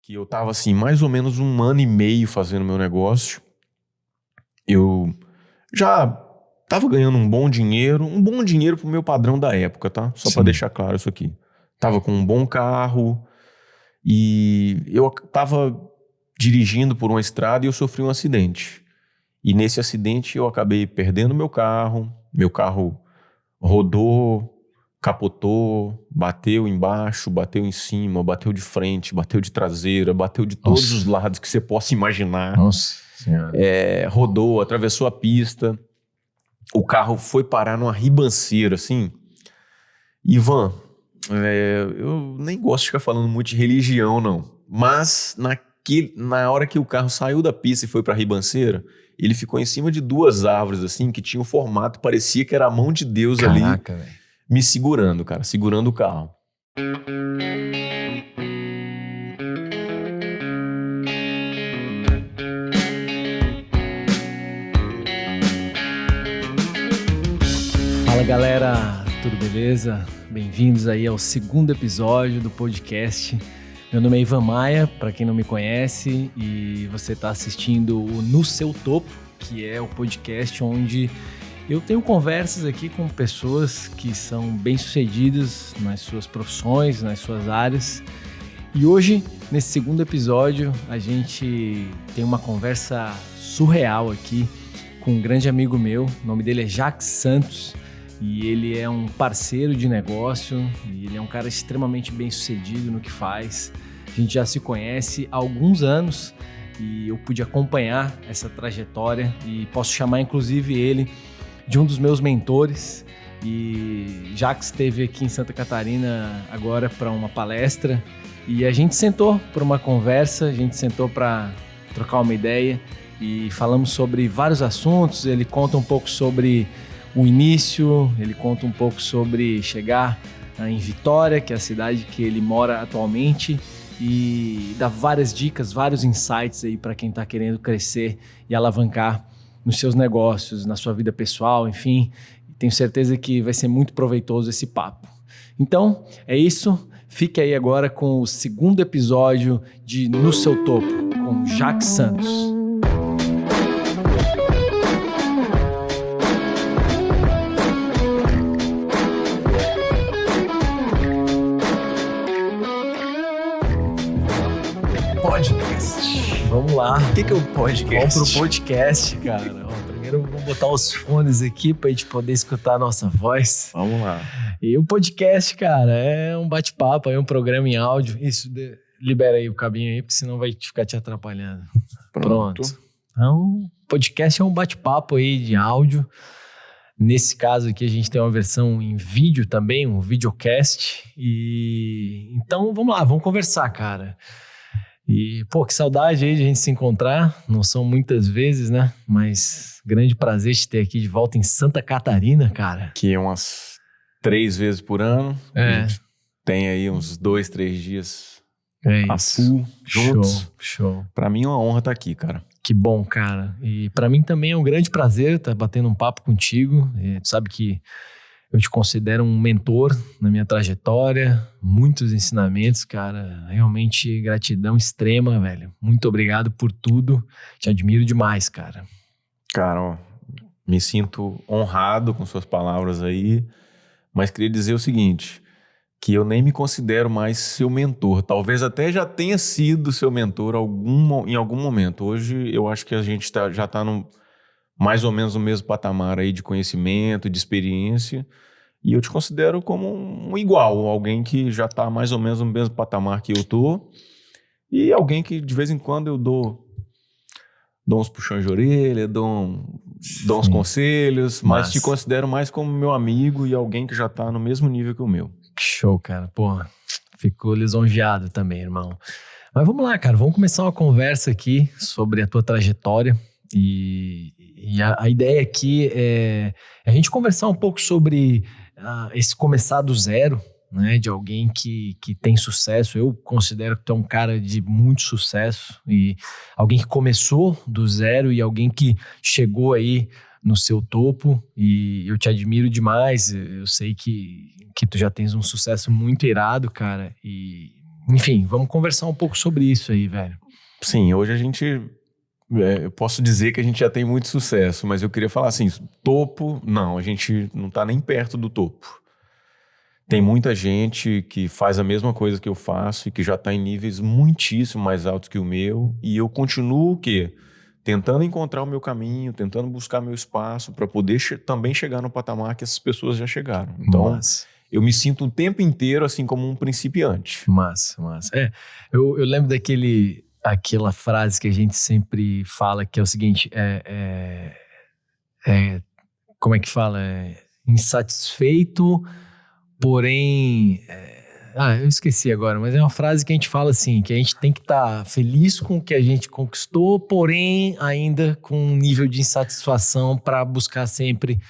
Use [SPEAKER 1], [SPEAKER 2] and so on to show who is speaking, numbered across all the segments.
[SPEAKER 1] que eu tava assim, mais ou menos 1 ano e meio fazendo meu negócio. Eu já tava ganhando um bom dinheiro pro meu padrão da época, tá? Só pra
[SPEAKER 2] Sim.
[SPEAKER 1] deixar claro isso aqui. Tava com um bom carro e eu tava dirigindo por uma estrada e eu sofri um acidente. E nesse acidente eu acabei perdendo meu carro rodou, capotou, bateu embaixo, bateu em cima, bateu de frente, bateu de traseira, bateu de todos os lados que você possa imaginar.
[SPEAKER 2] Nossa Senhora.
[SPEAKER 1] Rodou, atravessou a pista. O carro foi parar numa ribanceira, assim. Ivan, eu nem gosto de ficar falando muito de religião, não. Mas na hora que o carro saiu da pista e foi pra ribanceira, ele ficou em cima de 2 árvores, assim, que tinham um formato, parecia que era a mão de Deus.
[SPEAKER 2] Caraca,
[SPEAKER 1] ali,
[SPEAKER 2] velho.
[SPEAKER 1] me segurando, cara, segurando o carro.
[SPEAKER 2] Fala, galera, tudo beleza? Bem-vindos aí ao segundo episódio do podcast. Meu nome é Ivan Maia, para quem não me conhece, e você está assistindo o No Seu Topo, que é o podcast onde eu tenho conversas aqui com pessoas que são bem-sucedidas nas suas profissões, nas suas áreas. E hoje, nesse segundo episódio, a gente tem uma conversa surreal aqui com um grande amigo meu. O nome dele é Jacques Santos e ele é um parceiro de negócio e ele é um cara extremamente bem-sucedido no que faz. A gente já se conhece há alguns anos e eu pude acompanhar essa trajetória e posso chamar inclusive ele de um dos meus mentores. E Jacques esteve aqui em Santa Catarina agora para uma palestra e a gente sentou para uma conversa, a gente sentou para trocar uma ideia e falamos sobre vários assuntos. Ele conta um pouco sobre o início, ele conta um pouco sobre chegar em Vitória, que é a cidade que ele mora atualmente, e dá várias dicas, vários insights aí para quem está querendo crescer e alavancar nos seus negócios, na sua vida pessoal, enfim. Tenho certeza que vai ser muito proveitoso esse papo. Então, é isso. Fique aí agora com o segundo episódio de No Seu Topo, com Jacques Santos. Podcast. Vamos lá.
[SPEAKER 1] O que é o podcast?
[SPEAKER 2] Vamos pro podcast, cara. Primeiro vamos botar os fones aqui pra gente poder escutar a nossa voz.
[SPEAKER 1] Vamos lá.
[SPEAKER 2] E o podcast, cara, é um bate-papo, é um programa em áudio. Isso, libera aí o cabinho aí, porque senão vai ficar te atrapalhando. Pronto. Então, podcast é um bate-papo aí de áudio. Nesse caso aqui a gente tem uma versão em vídeo também, um videocast. E então vamos lá, vamos conversar, cara. E, pô, que saudade aí de a gente se encontrar. Não são muitas vezes, né? Mas grande prazer te ter aqui de volta em Santa Catarina, cara.
[SPEAKER 1] Que é umas 3 vezes por ano. A gente tem aí uns 2, 3 dias a full juntos.
[SPEAKER 2] Show.
[SPEAKER 1] Pra mim é uma honra estar aqui, cara.
[SPEAKER 2] Que bom, cara. E pra mim também é um grande prazer estar batendo um papo contigo. Tu sabe que eu te considero um mentor na minha trajetória, muitos ensinamentos, cara, realmente gratidão extrema, velho. Muito obrigado por tudo, te admiro demais, cara.
[SPEAKER 1] Cara, ó, me sinto honrado com suas palavras aí, mas queria dizer o seguinte, que eu nem me considero mais seu mentor, talvez até já tenha sido seu mentor em algum momento. Hoje eu acho que a gente já está mais ou menos no mesmo patamar aí de conhecimento, de experiência, e eu te considero como um igual, alguém que já está mais ou menos no mesmo patamar que eu tô, e alguém que de vez em quando eu dou uns puxões de orelha, dou uns conselhos, mas te considero mais como meu amigo e alguém que já está no mesmo nível que o meu.
[SPEAKER 2] Show, cara, pô, fico lisonjeado também, irmão. Mas vamos lá, cara, vamos começar uma conversa aqui sobre a tua trajetória. E a ideia aqui é a gente conversar um pouco sobre esse começar do zero, né, de alguém que tem sucesso. Eu considero que tu é um cara de muito sucesso e alguém que começou do zero e alguém que chegou aí no seu topo, e eu te admiro demais. Eu sei que tu já tens um sucesso muito irado, cara, e enfim, vamos conversar um pouco sobre isso aí, velho.
[SPEAKER 1] Sim, hoje a gente... eu posso dizer que a gente já tem muito sucesso, mas eu queria falar assim, topo, não, a gente não tá nem perto do topo. Tem muita gente que faz a mesma coisa que eu faço e que já tá em níveis muitíssimo mais altos que o meu, e eu continuo o quê? Tentando encontrar o meu caminho, tentando buscar meu espaço para poder também chegar no patamar que essas pessoas já chegaram. Então, eu me sinto o tempo inteiro assim como um principiante.
[SPEAKER 2] Massa. Eu lembro aquela frase que a gente sempre fala, que é o seguinte, como é que fala? Insatisfeito, porém... eu esqueci agora, mas é uma frase que a gente fala assim, que a gente tem que estar feliz com o que a gente conquistou, porém ainda com um nível de insatisfação para buscar sempre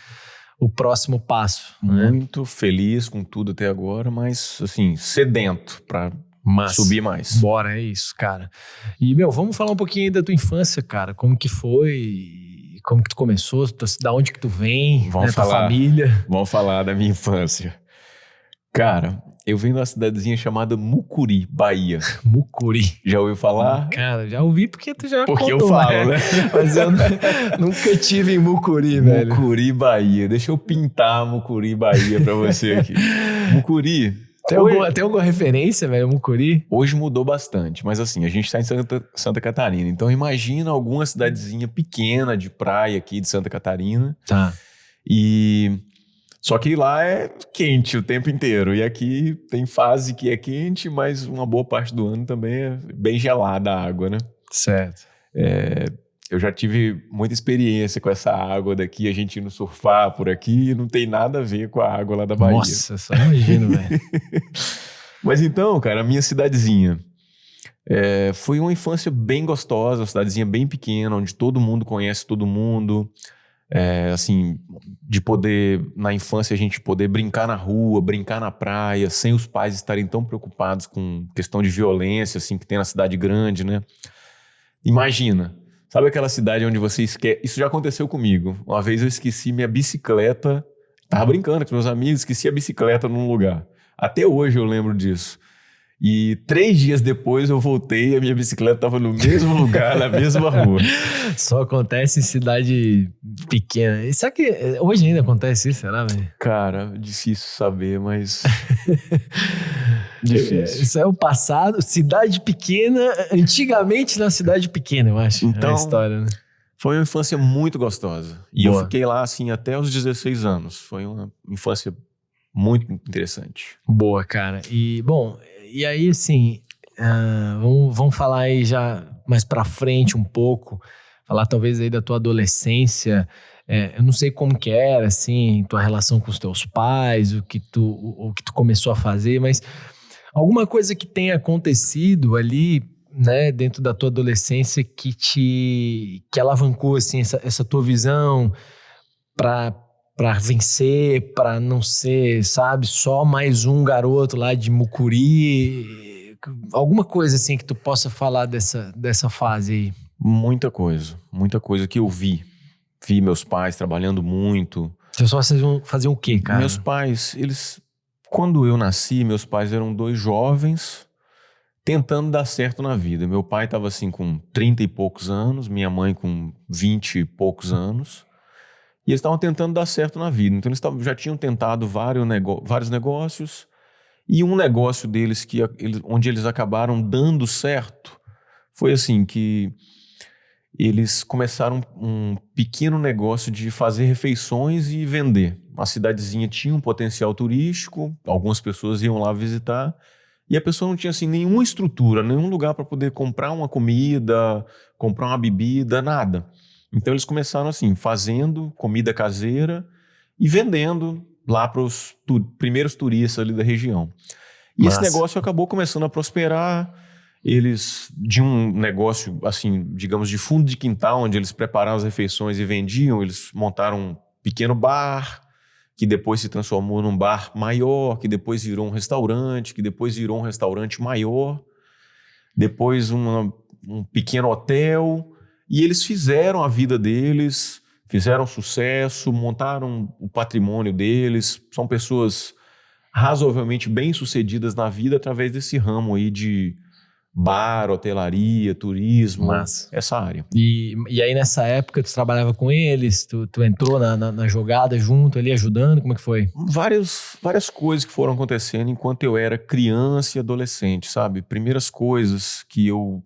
[SPEAKER 2] o próximo passo.
[SPEAKER 1] Muito feliz com tudo até agora, mas assim, sedento para subir mais.
[SPEAKER 2] Bora, é isso, cara. E, vamos falar um pouquinho aí da tua infância, cara. Como que foi? Como que tu começou? Da onde que tu vem?
[SPEAKER 1] Vamos falar,
[SPEAKER 2] tua família?
[SPEAKER 1] Vamos falar da minha infância. Cara, eu venho de uma cidadezinha chamada Mucuri, Bahia.
[SPEAKER 2] Mucuri.
[SPEAKER 1] Já ouviu falar?
[SPEAKER 2] Cara, já ouvi porque tu já
[SPEAKER 1] porque
[SPEAKER 2] contou,
[SPEAKER 1] eu falo, né?
[SPEAKER 2] Mas eu nunca tive em Mucuri, velho.
[SPEAKER 1] Mucuri, Bahia. Deixa eu pintar Mucuri, Bahia pra você aqui. Mucuri.
[SPEAKER 2] Tem alguma referência, velho, Mucuri?
[SPEAKER 1] Hoje mudou bastante, mas assim, a gente tá em Santa Catarina. Então imagina alguma cidadezinha pequena de praia aqui de Santa Catarina.
[SPEAKER 2] Tá.
[SPEAKER 1] Só que lá é quente o tempo inteiro. E aqui tem fase que é quente, mas uma boa parte do ano também é bem gelada a água, né?
[SPEAKER 2] Certo.
[SPEAKER 1] Eu já tive muita experiência com essa água daqui, a gente indo surfar por aqui, e não tem nada a ver com a água lá da Bahia.
[SPEAKER 2] Nossa, só imagino, velho.
[SPEAKER 1] Mas então, cara, a minha cidadezinha foi uma infância bem gostosa, uma cidadezinha bem pequena, onde todo mundo conhece todo mundo. Assim, de poder, na infância, a gente poder brincar na rua, brincar na praia, sem os pais estarem tão preocupados com questão de violência, assim, que tem na cidade grande, né? Imagina, sabe aquela cidade onde você esquece... Isso já aconteceu comigo. Uma vez eu esqueci minha bicicleta, tava brincando com meus amigos, esqueci a bicicleta num lugar. Até hoje eu lembro disso. E 3 dias depois eu voltei e a minha bicicleta estava no mesmo lugar, na mesma rua.
[SPEAKER 2] Só acontece em cidade pequena. Será que hoje ainda acontece isso, será, velho?
[SPEAKER 1] Cara, difícil saber, mas... difícil.
[SPEAKER 2] Isso é o passado. Cidade pequena, antigamente na cidade pequena, eu acho.
[SPEAKER 1] Então,
[SPEAKER 2] é a história, né?
[SPEAKER 1] Foi uma infância muito gostosa. E
[SPEAKER 2] Boa.
[SPEAKER 1] eu fiquei lá, assim, até os 16 anos. Foi uma infância muito interessante.
[SPEAKER 2] Boa, cara. E, bom... E aí, assim, vamos falar aí já mais pra frente um pouco, falar talvez aí da tua adolescência. Eu não sei como que era, assim, tua relação com os teus pais, o que tu começou a fazer, mas alguma coisa que tenha acontecido ali, né, dentro da tua adolescência que alavancou, assim, essa tua visão pra vencer, pra não ser, sabe, só mais um garoto lá de Mucuri. Alguma coisa assim que tu possa falar dessa fase aí.
[SPEAKER 1] Muita coisa que eu vi. Vi meus pais trabalhando muito.
[SPEAKER 2] Seus pais faziam o quê, cara?
[SPEAKER 1] Meus pais, quando eu nasci, meus pais eram 2 jovens tentando dar certo na vida. Meu pai estava assim com 30 e poucos anos, minha mãe com 20 e poucos anos. E eles estavam tentando dar certo na vida. Então, eles já tinham tentado vários negócios. E um negócio deles, onde eles acabaram dando certo, foi assim, que eles começaram um pequeno negócio de fazer refeições e vender. A cidadezinha tinha um potencial turístico, algumas pessoas iam lá visitar, e a pessoa não tinha assim, nenhuma estrutura, nenhum lugar para poder comprar uma comida, comprar uma bebida, nada. Então eles começaram assim, fazendo comida caseira e vendendo lá para os primeiros turistas ali da região. E esse negócio acabou começando a prosperar. Eles, de um negócio assim, digamos, de fundo de quintal, onde eles preparavam as refeições e vendiam, eles montaram um pequeno bar, que depois se transformou num bar maior, que depois virou um restaurante, que depois virou um restaurante maior, depois um pequeno hotel. E eles fizeram a vida deles, fizeram sucesso, montaram o patrimônio deles. São pessoas razoavelmente bem-sucedidas na vida através desse ramo aí de bar, hotelaria, turismo,
[SPEAKER 2] Massa.
[SPEAKER 1] essa área.
[SPEAKER 2] E aí nessa época tu trabalhava com eles, tu entrou na jogada junto ali, ajudando, como é que foi?
[SPEAKER 1] Várias coisas que foram acontecendo enquanto eu era criança e adolescente, sabe? Primeiras coisas que eu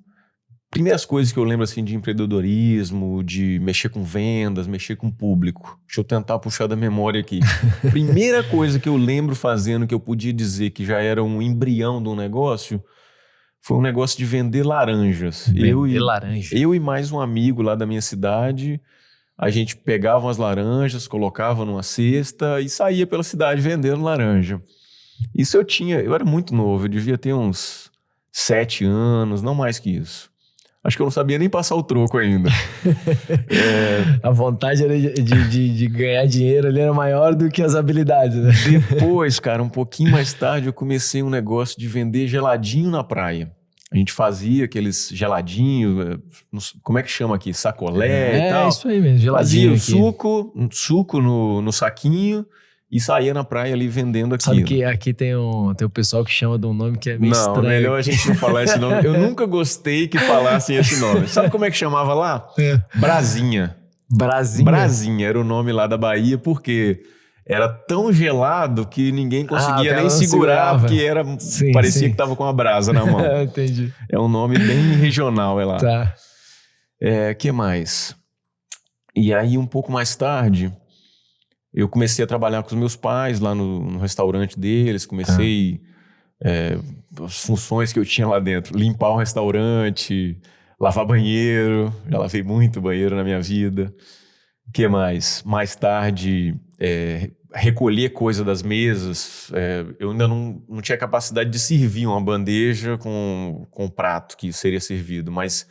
[SPEAKER 1] lembro assim de empreendedorismo, de mexer com vendas, mexer com público. Deixa eu tentar puxar da memória aqui. Primeira coisa que eu lembro fazendo, que eu podia dizer que já era um embrião de um negócio, foi um negócio de vender laranjas.
[SPEAKER 2] Laranja.
[SPEAKER 1] Eu e mais um amigo lá da minha cidade, a gente pegava umas laranjas, colocava numa cesta e saía pela cidade vendendo laranja. Isso eu era muito novo, eu devia ter uns 7 anos, não mais que isso. Acho que eu não sabia nem passar o troco ainda.
[SPEAKER 2] A vontade era de ganhar dinheiro ali era maior do que as habilidades, né?
[SPEAKER 1] Depois, cara, um pouquinho mais tarde, eu comecei um negócio de vender geladinho na praia. A gente fazia aqueles geladinhos, como é que chama aqui? Sacolé e tal.
[SPEAKER 2] É isso aí mesmo, geladinho
[SPEAKER 1] Fazia
[SPEAKER 2] aqui.
[SPEAKER 1] suco no saquinho e saía na praia ali vendendo aquilo.
[SPEAKER 2] Sabe que aqui tem o pessoal que chama de um nome que é meio estranho.
[SPEAKER 1] Não, melhor a gente não falar esse nome. Eu nunca gostei que falassem esse nome. Sabe como é que chamava lá? Brasinha. Brasinha era o nome lá da Bahia, porque era tão gelado que ninguém conseguia nem segurar, porque parecia que tava com a brasa na mão.
[SPEAKER 2] Entendi.
[SPEAKER 1] É um nome bem regional, é lá.
[SPEAKER 2] Tá.
[SPEAKER 1] Que mais? E aí, um pouco mais tarde, eu comecei a trabalhar com os meus pais lá no restaurante deles, comecei as funções que eu tinha lá dentro, limpar o restaurante, lavar banheiro, já lavei muito banheiro na minha vida. O que mais? Mais tarde, recolher coisa das mesas. Eu ainda não tinha capacidade de servir uma bandeja com o prato que seria servido, mas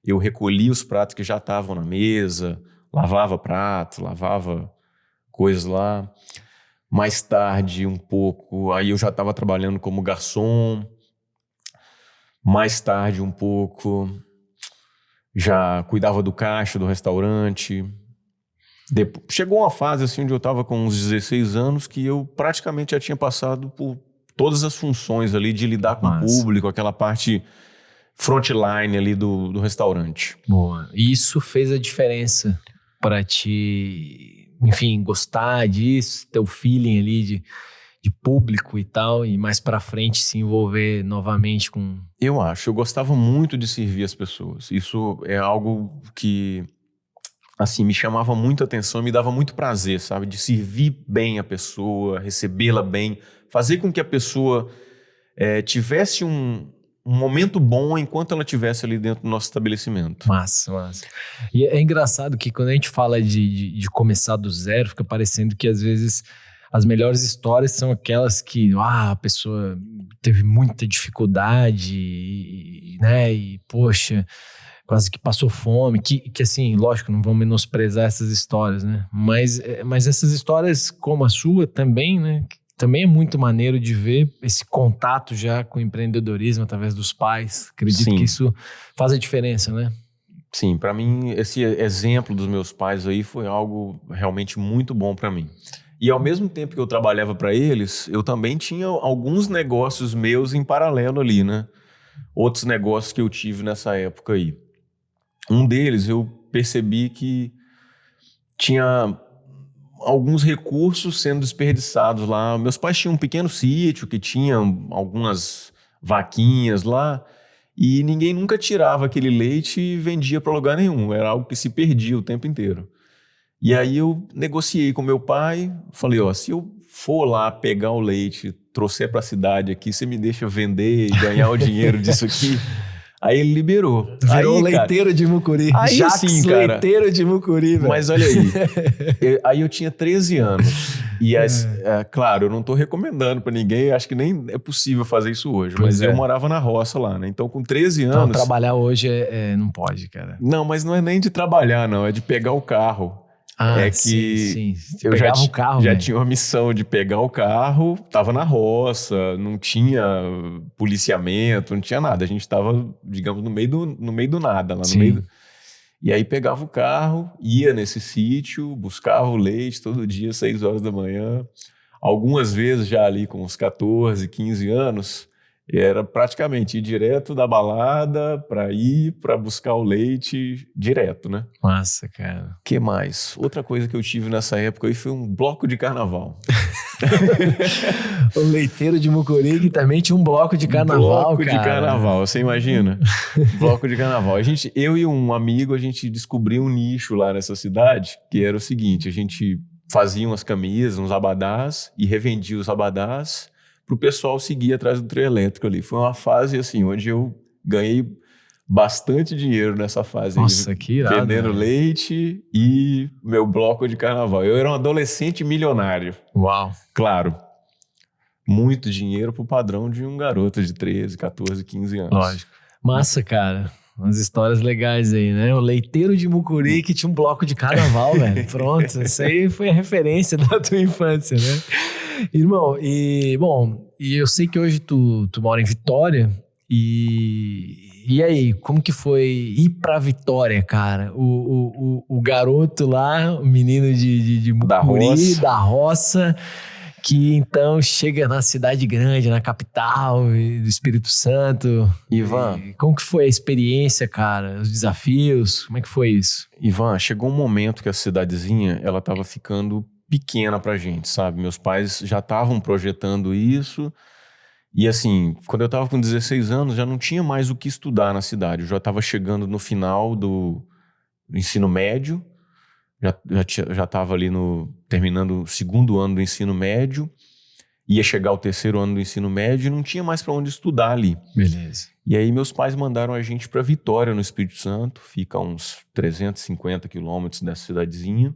[SPEAKER 1] eu recolhia os pratos que já estavam na mesa, lavava prato, lavava coisas lá. Mais tarde, um pouco, aí eu já estava trabalhando como garçom. Mais tarde, um pouco, já cuidava do caixa do restaurante. Chegou uma fase assim onde eu estava com uns 16 anos que eu praticamente já tinha passado por todas as funções ali de lidar com o público, aquela parte frontline ali do restaurante.
[SPEAKER 2] Boa. E isso fez a diferença para ti, enfim, gostar disso, ter o feeling ali de público e tal, e mais pra frente se envolver novamente com...
[SPEAKER 1] Eu gostava muito de servir as pessoas. Isso é algo que, assim, me chamava muito a atenção, me dava muito prazer, sabe? De servir bem a pessoa, recebê-la bem, fazer com que a pessoa tivesse um momento bom enquanto ela estivesse ali dentro do nosso estabelecimento.
[SPEAKER 2] Massa. E é engraçado que quando a gente fala de começar do zero, fica parecendo que às vezes as melhores histórias são aquelas que a pessoa teve muita dificuldade, né? E, poxa, quase que passou fome. Que assim, lógico, não vão menosprezar essas histórias, né? Mas essas histórias como a sua também, né? Também é muito maneiro de ver esse contato já com o empreendedorismo através dos pais. Acredito que isso faz a diferença, né?
[SPEAKER 1] Sim, para mim, esse exemplo dos meus pais aí foi algo realmente muito bom para mim. E ao mesmo tempo que eu trabalhava para eles, eu também tinha alguns negócios meus em paralelo ali, né? Outros negócios que eu tive nessa época aí. Um deles, eu percebi que tinha alguns recursos sendo desperdiçados lá. Meus pais tinham um pequeno sítio que tinha algumas vaquinhas lá e ninguém nunca tirava aquele leite e vendia para lugar nenhum. Era algo que se perdia o tempo inteiro. E aí eu negociei com meu pai, falei, se eu for lá pegar o leite, trouxer para a cidade aqui, você me deixa vender e ganhar o dinheiro disso aqui? Aí ele liberou.
[SPEAKER 2] Virou leiteiro de Mucuri.
[SPEAKER 1] Aí sim, cara.
[SPEAKER 2] Leiteiro de Mucuri, velho.
[SPEAKER 1] Mas olha aí, aí eu tinha 13 anos. E claro, eu não tô recomendando pra ninguém, acho que nem é possível fazer isso hoje. Mas eu morava na roça lá, né? Então com 13 anos...
[SPEAKER 2] Então trabalhar hoje não pode, cara.
[SPEAKER 1] Não, mas não é nem de trabalhar, não. É de pegar o carro.
[SPEAKER 2] Sim.
[SPEAKER 1] Eu já tinha uma missão de pegar o carro, tava na roça, não tinha policiamento, não tinha nada. A gente tava, digamos, no meio do nada, lá no meio. E aí pegava o carro, ia nesse sítio, buscava o leite todo dia, 6 horas da manhã. algumas vezes já ali com uns 14, 15 anos, era praticamente ir direto da balada para buscar o leite direto, né?
[SPEAKER 2] Massa, cara.
[SPEAKER 1] Que mais? Outra coisa que eu tive nessa época aí foi um bloco de carnaval.
[SPEAKER 2] O leiteiro de Mucuri que também tinha um bloco de carnaval,
[SPEAKER 1] bloco
[SPEAKER 2] cara.
[SPEAKER 1] de carnaval, você imagina? Bloco de carnaval. Eu e um amigo, a gente descobriu um nicho lá nessa cidade, que era o seguinte, a gente fazia umas camisas, uns abadás e revendia os abadás para o pessoal seguir atrás do trio elétrico ali. Foi uma fase assim, onde eu ganhei bastante dinheiro nessa fase.
[SPEAKER 2] Nossa,
[SPEAKER 1] aí,
[SPEAKER 2] que irado.
[SPEAKER 1] vendendo leite e meu bloco de carnaval. Eu era um adolescente milionário.
[SPEAKER 2] Uau.
[SPEAKER 1] Claro, muito dinheiro pro padrão de um garoto de 13, 14, 15 anos.
[SPEAKER 2] Lógico. Massa, cara. Umas histórias legais aí, né? O leiteiro de Mucuri que tinha um bloco de carnaval, velho. Pronto, isso aí foi a referência da tua infância, né? Irmão, e eu sei que hoje tu mora em Vitória e aí, como que foi ir pra Vitória, cara? O garoto lá, o menino de Mucuri, da roça, que então chega na cidade grande, na capital do Espírito Santo.
[SPEAKER 1] Ivan,
[SPEAKER 2] Como que foi a experiência, cara? Os desafios? Como é que foi isso?
[SPEAKER 1] Ivan, chegou um momento que a cidadezinha, ela tava ficando pequena pra gente, sabe? Meus pais já estavam projetando isso e assim, quando eu tava com 16 anos, já não tinha mais o que estudar na cidade. Eu já tava chegando no final do ensino médio, já estava ali terminando o segundo ano do ensino médio, ia chegar o terceiro ano do ensino médio e não tinha mais para onde estudar ali.
[SPEAKER 2] Beleza.
[SPEAKER 1] E aí meus pais mandaram a gente para Vitória, no Espírito Santo, fica a uns 350 quilômetros dessa cidadezinha.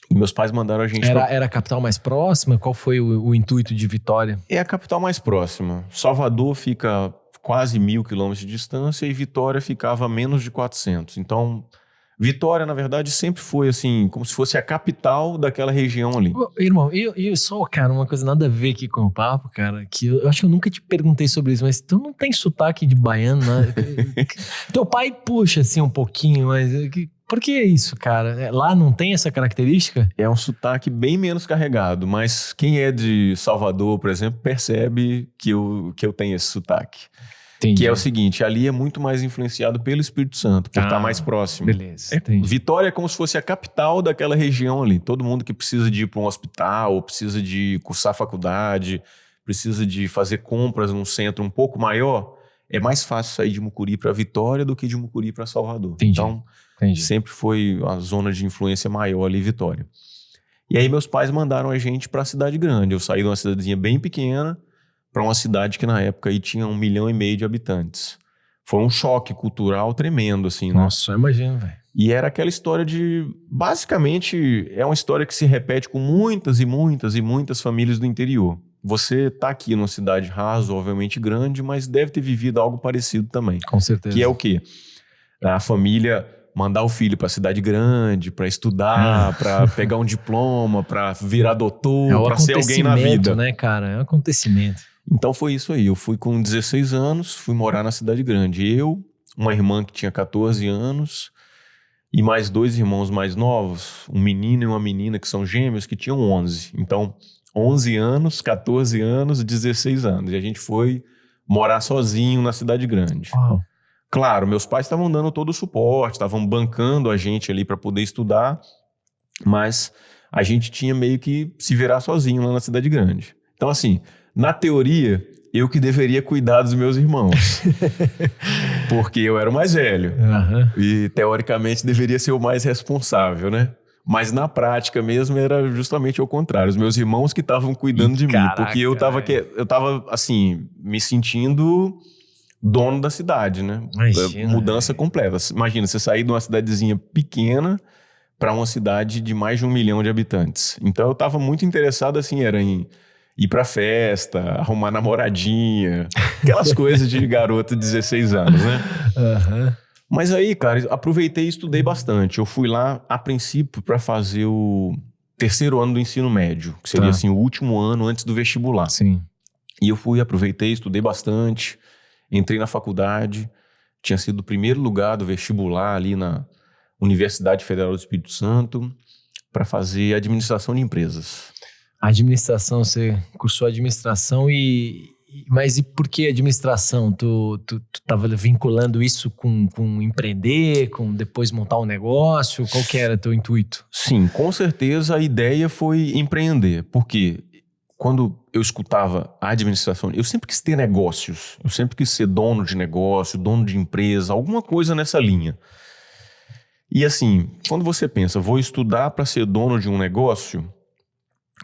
[SPEAKER 1] E meus pais mandaram a gente
[SPEAKER 2] Era a capital mais próxima? Qual foi o intuito de Vitória?
[SPEAKER 1] É a capital mais próxima. Salvador fica quase 1.000 quilômetros de distância e Vitória ficava a menos de 400. Então, Vitória, na verdade, sempre foi assim, como se fosse a capital daquela região ali.
[SPEAKER 2] Irmão, eu só, cara, uma coisa nada a ver aqui com o papo, cara, que eu acho que eu nunca te perguntei sobre isso, mas tu não tem sotaque de baiano, né? Teu pai puxa assim um pouquinho, mas por que é isso, cara? Lá não tem essa característica?
[SPEAKER 1] É um sotaque bem menos carregado, mas quem é de Salvador, por exemplo, percebe que eu tenho esse sotaque.
[SPEAKER 2] Entendi.
[SPEAKER 1] Que é o seguinte, ali é muito mais influenciado pelo Espírito Santo, por estar mais próximo.
[SPEAKER 2] Beleza, entendi.
[SPEAKER 1] Vitória é como se fosse a capital daquela região ali. Todo mundo que precisa de ir para um hospital, ou precisa de cursar faculdade, precisa de fazer compras num centro um pouco maior, é mais fácil sair de Mucuri para Vitória do que de Mucuri para Salvador.
[SPEAKER 2] Entendi.
[SPEAKER 1] Então, sempre foi a zona de influência maior ali, Vitória. E aí meus pais mandaram a gente para a cidade grande. Eu saí de uma cidadezinha bem pequena para uma cidade que na época aí tinha 1,5 milhão de habitantes. Foi um choque cultural tremendo, assim, né?
[SPEAKER 2] Nossa, eu imagino, velho.
[SPEAKER 1] E era aquela história de... Basicamente, é uma história que se repete com muitas e muitas e muitas famílias do interior. Você tá aqui numa cidade razoavelmente grande, mas deve ter vivido algo parecido também.
[SPEAKER 2] Com certeza.
[SPEAKER 1] Que é o quê? A família mandar o filho para a cidade grande, para estudar, para pegar um diploma, para virar doutor, para ser alguém na vida.
[SPEAKER 2] Né, cara? É um acontecimento.
[SPEAKER 1] Então foi isso aí. Eu fui com 16 anos, fui morar na cidade grande. Eu, uma irmã que tinha 14 anos e mais 2 irmãos mais novos, um menino e uma menina que são gêmeos, que tinham 11. Então, 11 anos, 14 anos, 16 anos. E a gente foi morar sozinho na cidade grande.
[SPEAKER 2] Uau.
[SPEAKER 1] Claro, meus pais estavam dando todo o suporte, estavam bancando a gente ali para poder estudar, mas a gente tinha meio que se virar sozinho lá na cidade grande. Então, assim, na teoria, eu que deveria cuidar dos meus irmãos, porque eu era o mais velho e, teoricamente, deveria ser o mais responsável, né? Mas na prática mesmo era justamente o contrário. Os meus irmãos que estavam cuidando de mim, porque eu tava, assim, me sentindo dono da cidade, né?
[SPEAKER 2] Imagina,
[SPEAKER 1] mudança completa. Imagina, você sair de uma cidadezinha pequena para uma cidade de mais de 1 milhão de habitantes. Então eu tava muito interessado, assim, era em ir pra festa, arrumar namoradinha, aquelas coisas de garoto de 16 anos, né? Mas aí, cara, aproveitei e estudei bastante. Eu fui lá, a princípio, para fazer o terceiro ano do ensino médio, que seria, assim, o último ano antes do vestibular.
[SPEAKER 2] Sim.
[SPEAKER 1] E eu aproveitei, estudei bastante, entrei na faculdade, tinha sido o primeiro lugar do vestibular ali na Universidade Federal do Espírito Santo para fazer administração de empresas.
[SPEAKER 2] Administração, você cursou administração mas e por que administração? Tu tava vinculando isso com empreender, com depois montar um negócio? Qual que era teu intuito?
[SPEAKER 1] Sim, com certeza a ideia foi empreender, porque quando eu escutava a administração, eu sempre quis ter negócios, eu sempre quis ser dono de negócio, dono de empresa, alguma coisa nessa linha. E assim, quando você pensa, vou estudar para ser dono de um negócio,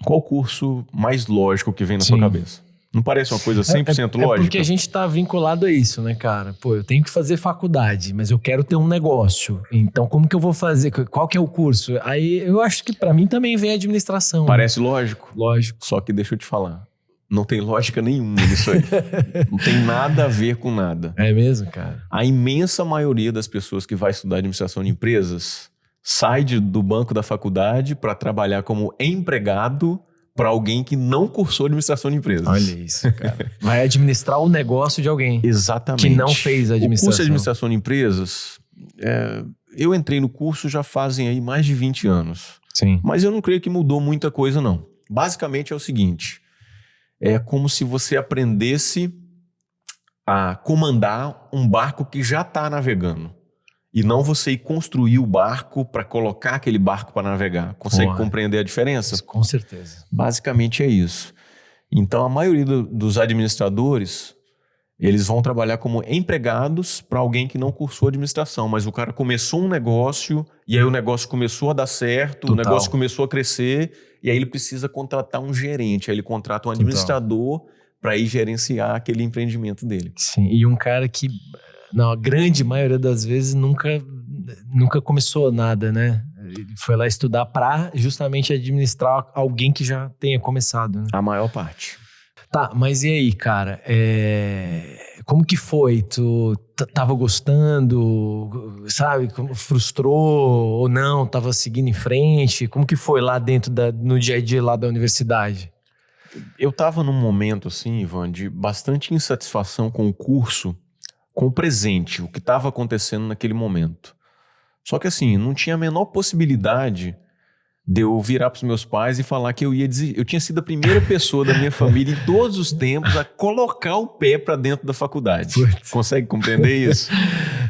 [SPEAKER 1] qual curso mais lógico que vem na sua cabeça? Não parece uma coisa 100% lógica?
[SPEAKER 2] É porque a gente tá vinculado a isso, né, cara? Pô, eu tenho que fazer faculdade, mas eu quero ter um negócio. Então, como que eu vou fazer? Qual que é o curso? Aí, eu acho que pra mim também vem a administração.
[SPEAKER 1] Parece lógico?
[SPEAKER 2] Lógico.
[SPEAKER 1] Só que deixa eu te falar, não tem lógica nenhuma nisso aí. Não tem nada a ver com nada.
[SPEAKER 2] É mesmo, cara?
[SPEAKER 1] A imensa maioria das pessoas que vai estudar administração de empresas sai do banco da faculdade para trabalhar como empregado para alguém que não cursou administração de empresas.
[SPEAKER 2] Olha isso, cara. Vai administrar o negócio de alguém.
[SPEAKER 1] Exatamente.
[SPEAKER 2] Que não fez administração.
[SPEAKER 1] O curso de administração de empresas, eu entrei no curso já fazem aí mais de 20 anos.
[SPEAKER 2] Sim.
[SPEAKER 1] Mas eu não creio que mudou muita coisa, não. Basicamente é o seguinte, é como se você aprendesse a comandar um barco que já está navegando. E não você ir construir o barco para colocar aquele barco para navegar. Consegue compreender a diferença?
[SPEAKER 2] Com certeza.
[SPEAKER 1] Basicamente é isso. Então, a maioria dos administradores, eles vão trabalhar como empregados para alguém que não cursou administração. Mas o cara começou um negócio e aí o negócio começou a dar certo, o negócio começou a crescer e aí ele precisa contratar um gerente. Aí ele contrata um administrador para ir gerenciar aquele empreendimento dele.
[SPEAKER 2] Sim, e um cara que... Não, a grande maioria das vezes nunca começou nada, né? Ele foi lá estudar para justamente administrar alguém que já tenha começado, né?
[SPEAKER 1] A maior parte.
[SPEAKER 2] Tá, mas e aí, cara? Como que foi? Tu tava gostando, sabe? Frustrou ou não? Tava seguindo em frente? Como que foi lá dentro no dia a dia lá da universidade?
[SPEAKER 1] Eu tava num momento, assim, Ivan, de bastante insatisfação com o curso, com o presente, o que estava acontecendo naquele momento. Só que assim, não tinha a menor possibilidade de eu virar para os meus pais e falar que eu ia desistir. Eu tinha sido a primeira pessoa da minha família em todos os tempos a colocar o pé para dentro da faculdade. Putz. Consegue compreender isso?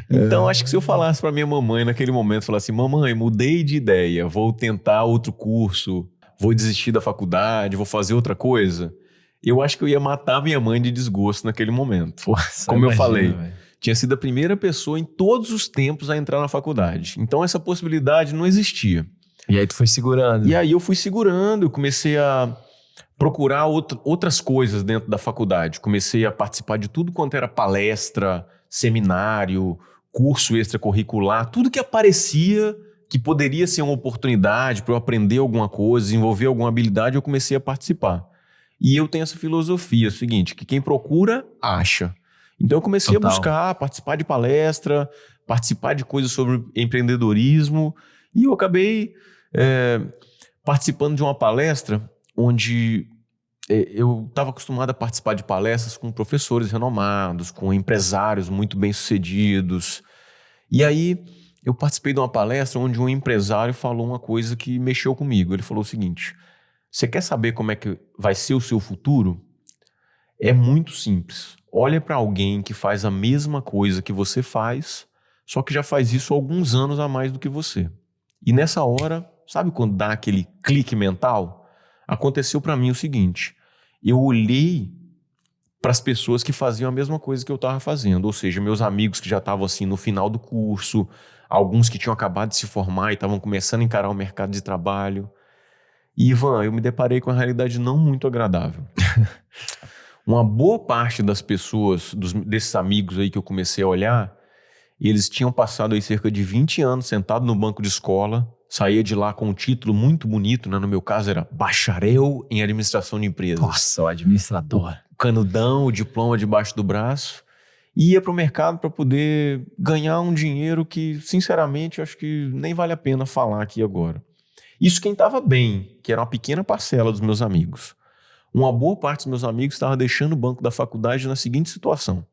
[SPEAKER 1] Então, acho que se eu falasse para minha mamãe naquele momento, falasse, mamãe, mudei de ideia, vou tentar outro curso, vou desistir da faculdade, vou fazer outra coisa... Eu acho que eu ia matar minha mãe de desgosto naquele momento. Como eu falei, tinha sido a primeira pessoa em todos os tempos a entrar na faculdade. Então essa possibilidade não existia.
[SPEAKER 2] E aí tu foi segurando.
[SPEAKER 1] E aí eu fui segurando, eu comecei a procurar outras coisas dentro da faculdade. Comecei a participar de tudo quanto era palestra, seminário, curso extracurricular, tudo que aparecia que poderia ser uma oportunidade para eu aprender alguma coisa, desenvolver alguma habilidade, eu comecei a participar. E eu tenho essa filosofia, é o seguinte, que quem procura, acha. Então eu comecei a buscar, participar de palestra, participar de coisas sobre empreendedorismo, e eu acabei participando de uma palestra onde eu estava acostumado a participar de palestras com professores renomados, com empresários muito bem-sucedidos. E aí eu participei de uma palestra onde um empresário falou uma coisa que mexeu comigo. Ele falou o seguinte... Você quer saber como é que vai ser o seu futuro? É muito simples. Olha para alguém que faz a mesma coisa que você faz, só que já faz isso há alguns anos a mais do que você. E nessa hora, sabe quando dá aquele clique mental? Aconteceu para mim o seguinte, eu olhei para as pessoas que faziam a mesma coisa que eu estava fazendo, ou seja, meus amigos que já estavam assim no final do curso, alguns que tinham acabado de se formar e estavam começando a encarar o mercado de trabalho. E, Ivan, eu me deparei com uma realidade não muito agradável. Uma boa parte das pessoas, desses amigos aí que eu comecei a olhar, eles tinham passado aí cerca de 20 anos sentado no banco de escola, saía de lá com um título muito bonito, né? No meu caso era bacharel em administração de empresas.
[SPEAKER 2] Nossa, o administrador.
[SPEAKER 1] O canudão, o diploma debaixo do braço. E ia para o mercado para poder ganhar um dinheiro que, sinceramente, eu acho que nem vale a pena falar aqui agora. Isso quem estava bem, que era uma pequena parcela dos meus amigos. Uma boa parte dos meus amigos estava deixando o banco da faculdade na seguinte situação.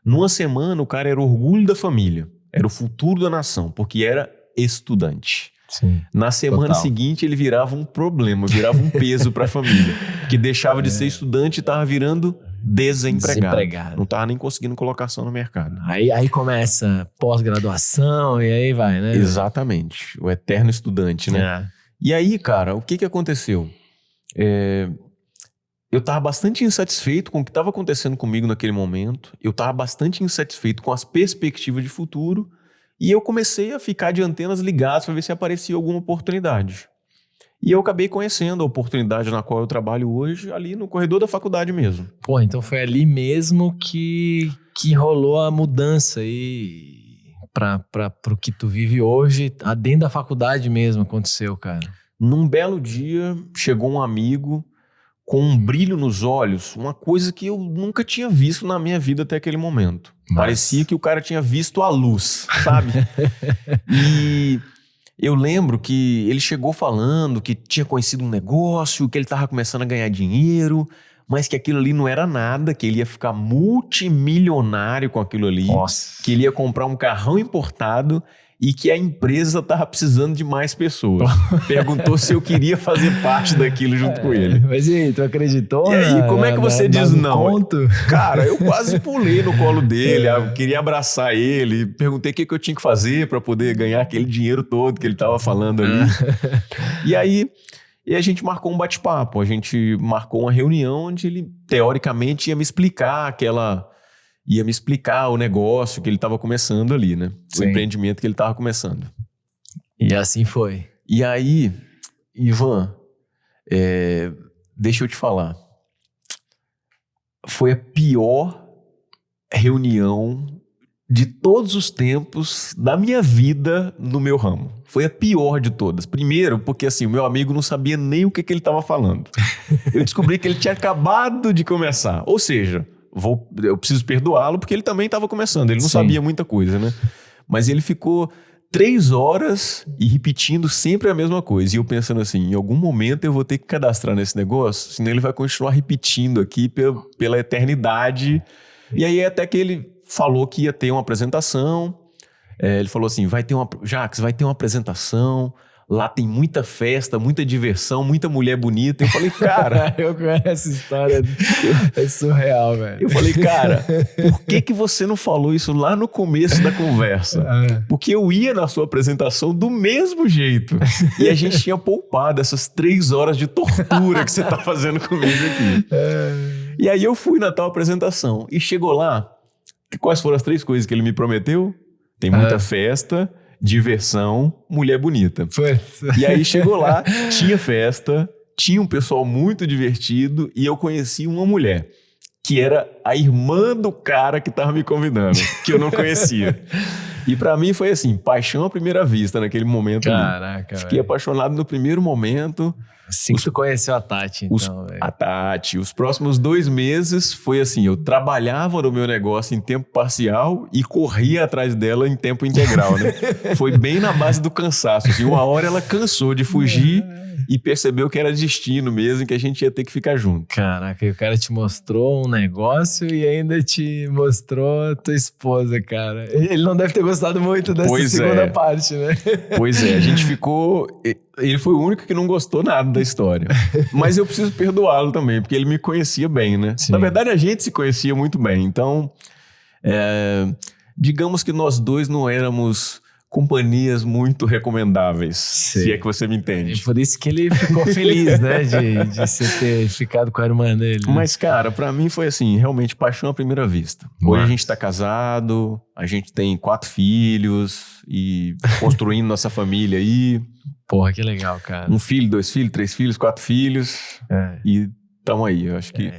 [SPEAKER 1] Numa semana, o cara era o orgulho da família, era o futuro da nação, porque era estudante.
[SPEAKER 2] Sim.
[SPEAKER 1] Na semana seguinte ele virava um problema, virava um peso para a família, que deixava de ser estudante e estava virando desempregado. Não estava nem conseguindo colocação no mercado.
[SPEAKER 2] Aí começa pós-graduação e aí vai, né?
[SPEAKER 1] Exatamente, o eterno estudante, né? E aí, cara, o que aconteceu? Eu estava bastante insatisfeito com o que estava acontecendo comigo naquele momento. Eu estava bastante insatisfeito com as perspectivas de futuro. E eu comecei a ficar de antenas ligadas para ver se aparecia alguma oportunidade. E eu acabei conhecendo a oportunidade na qual eu trabalho hoje, ali no corredor da faculdade mesmo.
[SPEAKER 2] Pô, então foi ali mesmo que rolou a mudança aí pro que tu vive hoje. Dentro da faculdade mesmo aconteceu, cara.
[SPEAKER 1] Num belo dia, chegou um amigo com um brilho nos olhos, uma coisa que eu nunca tinha visto na minha vida até aquele momento. Parecia que o cara tinha visto a luz, sabe? E eu lembro que ele chegou falando que tinha conhecido um negócio, que ele estava começando a ganhar dinheiro, mas que aquilo ali não era nada, que ele ia ficar multimilionário com aquilo ali, que ele ia comprar um carrão importado e que a empresa estava precisando de mais pessoas. Perguntou se eu queria fazer parte daquilo junto com ele.
[SPEAKER 2] Mas e aí, tu acreditou?
[SPEAKER 1] E aí, como é que você diz não? Cara, eu quase pulei no colo dele, queria abraçar ele, perguntei o que eu tinha que fazer para poder ganhar aquele dinheiro todo que ele estava falando ali. E aí, a gente marcou um bate-papo, a gente marcou uma reunião onde ele, teoricamente, ia me explicar o negócio que ele estava começando ali, né?
[SPEAKER 2] Sim.
[SPEAKER 1] O empreendimento que ele estava começando.
[SPEAKER 2] E assim foi.
[SPEAKER 1] E aí, Ivan, deixa eu te falar. Foi a pior reunião de todos os tempos da minha vida no meu ramo. Foi a pior de todas. Primeiro, porque assim, o meu amigo não sabia nem o que ele estava falando. Eu descobri que ele tinha acabado de começar. Ou seja, eu preciso perdoá-lo porque ele também estava começando. Ele não sabia muita coisa, né? Mas ele ficou 3 horas e repetindo sempre a mesma coisa. E eu pensando assim, em algum momento eu vou ter que cadastrar nesse negócio, senão ele vai continuar repetindo aqui pela eternidade. E aí até que ele falou que ia ter uma apresentação. Ele falou assim, Jacques, vai ter uma apresentação. Lá tem muita festa, muita diversão, muita mulher bonita. Eu falei, cara...
[SPEAKER 2] eu conheço essa história. É surreal, velho.
[SPEAKER 1] Eu falei, cara, por que você não falou isso lá no começo da conversa? Porque eu ia na sua apresentação do mesmo jeito. E a gente tinha poupado essas 3 horas de tortura que você tá fazendo comigo aqui. E aí eu fui na tal apresentação. E chegou lá, quais foram as 3 coisas que ele me prometeu? Tem muita festa... diversão, mulher bonita.
[SPEAKER 2] Foi.
[SPEAKER 1] E aí chegou lá, tinha festa, tinha um pessoal muito divertido e eu conheci uma mulher, que era a irmã do cara que tava me convidando, que eu não conhecia. E pra mim foi assim, paixão à primeira vista naquele momento.
[SPEAKER 2] Caraca,
[SPEAKER 1] Fiquei apaixonado no primeiro momento.
[SPEAKER 2] Assim que tu conheceu a Tati, então.
[SPEAKER 1] A Tati. Os próximos 2 meses foi assim, eu trabalhava no meu negócio em tempo parcial e corria atrás dela em tempo integral, né? Foi bem na base do cansaço. Assim, uma hora ela cansou de fugir e percebeu que era destino mesmo, que a gente ia ter que ficar junto.
[SPEAKER 2] Caraca, e o cara te mostrou um negócio e ainda te mostrou a tua esposa, cara. Ele não deve ter gostado muito dessa segunda parte, né?
[SPEAKER 1] Pois é, a gente ficou... Ele foi o único que não gostou nada da história. Mas eu preciso perdoá-lo também, porque ele me conhecia bem, né? Sim. Na verdade, a gente se conhecia muito bem. Então, digamos que nós dois não éramos companhias muito recomendáveis, se é que você me entende.
[SPEAKER 2] E por isso que ele ficou feliz, né? De você ter ficado com a irmã dele. Né?
[SPEAKER 1] Mas, cara, pra mim foi assim, realmente paixão à primeira vista. Hoje a gente tá casado, a gente tem 4 filhos e construindo nossa família aí.
[SPEAKER 2] Porra, que legal, cara.
[SPEAKER 1] 1 filho, 2 filhos, 3 filhos, 4 filhos. E tamo aí, eu acho que...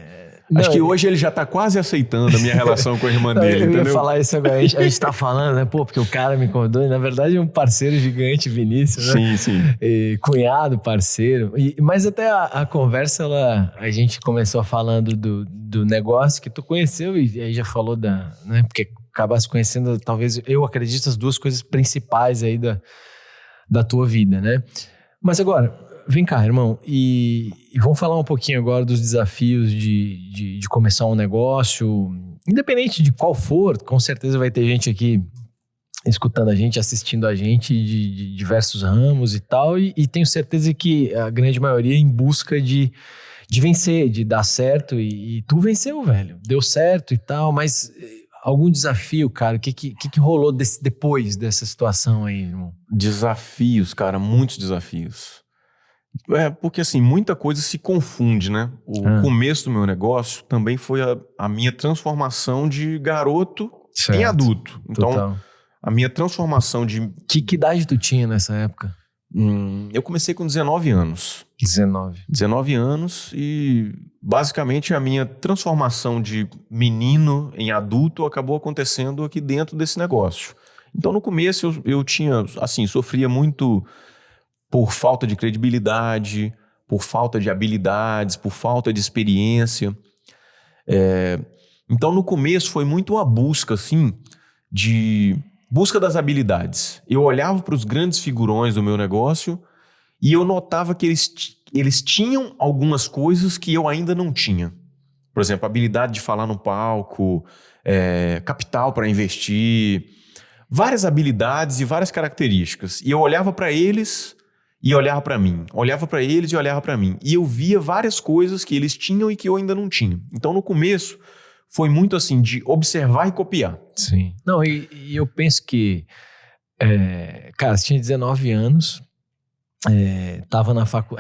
[SPEAKER 1] Acho que hoje ele já tá quase aceitando a minha relação com a irmã dele, entendeu?
[SPEAKER 2] Eu ia falar isso agora, a gente tá falando, né? Pô, porque o cara me convidou e na verdade é um parceiro gigante, Vinícius, né?
[SPEAKER 1] Sim, sim.
[SPEAKER 2] E cunhado, parceiro. Mas até a conversa, a gente começou falando do negócio que tu conheceu e aí já falou né? Porque acabasse conhecendo, talvez, eu acredito, as 2 coisas principais aí da tua vida, né? Mas agora... Vem cá, irmão, e vamos falar um pouquinho agora dos desafios de começar um negócio, independente de qual for, com certeza vai ter gente aqui escutando a gente, assistindo a gente de diversos ramos e tal, e tenho certeza que a grande maioria é em busca de vencer, de dar certo, e tu venceu, velho. Deu certo e tal, mas algum desafio, cara? O que rolou depois dessa situação aí, irmão?
[SPEAKER 1] Desafios, cara, muitos desafios. Porque assim, muita coisa se confunde, né? O começo do meu negócio também foi a minha transformação de garoto em adulto. Então,
[SPEAKER 2] total.
[SPEAKER 1] A minha transformação de...
[SPEAKER 2] Que idade tu tinha nessa época?
[SPEAKER 1] Eu comecei com 19 anos. 19 anos e basicamente a minha transformação de menino em adulto acabou acontecendo aqui dentro desse negócio. Então no começo eu tinha, assim, sofria muito por falta de credibilidade, por falta de habilidades, por falta de experiência. Então no começo foi muito uma busca, assim, de busca das habilidades. Eu olhava para os grandes figurões do meu negócio e eu notava que eles tinham algumas coisas que eu ainda não tinha. Por exemplo, habilidade de falar no palco, capital para investir, várias habilidades e várias características. E eu olhava para eles e olhava para mim. Olhava para eles e olhava para mim. E eu via várias coisas que eles tinham e que eu ainda não tinha. Então, no começo, foi muito assim, de observar e copiar.
[SPEAKER 2] Sim. Não, e eu penso que... cara, você tinha 19 anos...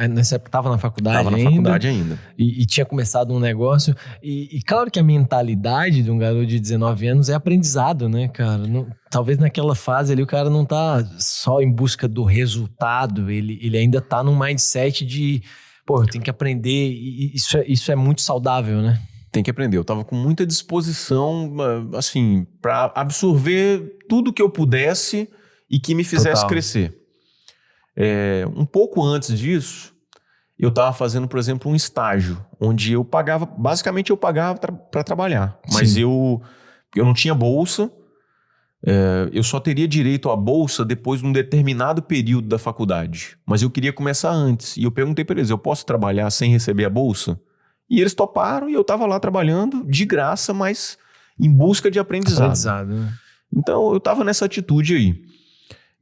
[SPEAKER 2] nessa época tava na faculdade ainda. E tinha começado um negócio. E claro que a mentalidade de um garoto de 19 anos é aprendizado, né, cara? Talvez naquela fase ali o cara não tá só em busca do resultado, ele ainda tá num mindset de, pô, eu tenho que aprender. E isso é muito saudável, né?
[SPEAKER 1] Tem que aprender. Eu tava com muita disposição, assim, para absorver tudo que eu pudesse e que me fizesse crescer. Um pouco antes disso, eu estava fazendo, por exemplo, um estágio, onde eu pagava, basicamente eu pagava para trabalhar, mas eu não tinha bolsa, eu só teria direito à bolsa depois de um determinado período da faculdade, mas eu queria começar antes, e eu perguntei para eles, eu posso trabalhar sem receber a bolsa? E eles toparam, e eu estava lá trabalhando de graça, mas em busca de aprendizado.
[SPEAKER 2] Né?
[SPEAKER 1] Então, eu estava nessa atitude aí.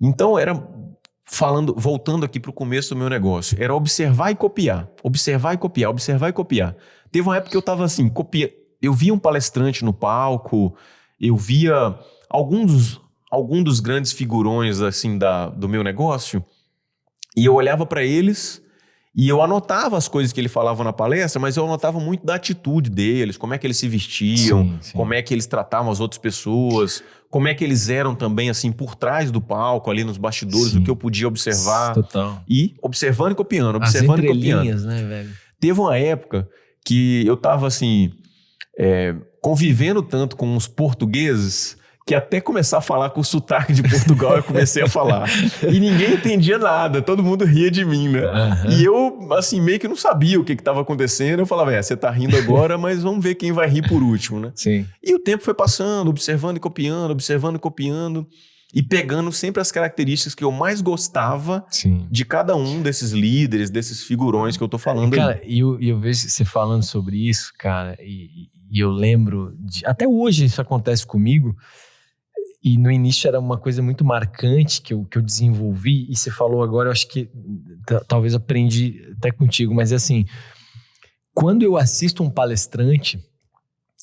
[SPEAKER 1] Então, voltando aqui para o começo do meu negócio, era observar e copiar. Observar e copiar, observar e copiar. Teve uma época que eu estava assim, eu via um palestrante no palco, eu via algum dos grandes figurões assim, do meu negócio, e eu olhava para eles e eu anotava as coisas que ele falava na palestra, mas eu anotava muito da atitude deles, como é que eles se vestiam, como é que eles tratavam as outras pessoas, como é que eles eram também, assim, por trás do palco, ali nos bastidores, do que eu podia observar.
[SPEAKER 2] Total.
[SPEAKER 1] E observando e copiando, observando e copiando.
[SPEAKER 2] Né, velho?
[SPEAKER 1] Teve uma época que eu tava, assim, convivendo tanto com os portugueses que até começar a falar com o sotaque de Portugal eu comecei a falar. E ninguém entendia nada, todo mundo ria de mim, né? Uhum. E eu, assim, meio que não sabia o que estava acontecendo. Eu falava, você tá rindo agora, mas vamos ver quem vai rir por último, né?
[SPEAKER 2] Sim.
[SPEAKER 1] E o tempo foi passando, observando e copiando, e pegando sempre as características que eu mais gostava de cada um desses líderes, desses figurões que eu tô falando.
[SPEAKER 2] Cara, e eu vejo você falando sobre isso, cara, e eu lembro até hoje isso acontece comigo. E no início era uma coisa muito marcante que eu desenvolvi, e você falou agora, eu acho que talvez aprendi até contigo, mas é assim, quando eu assisto um palestrante,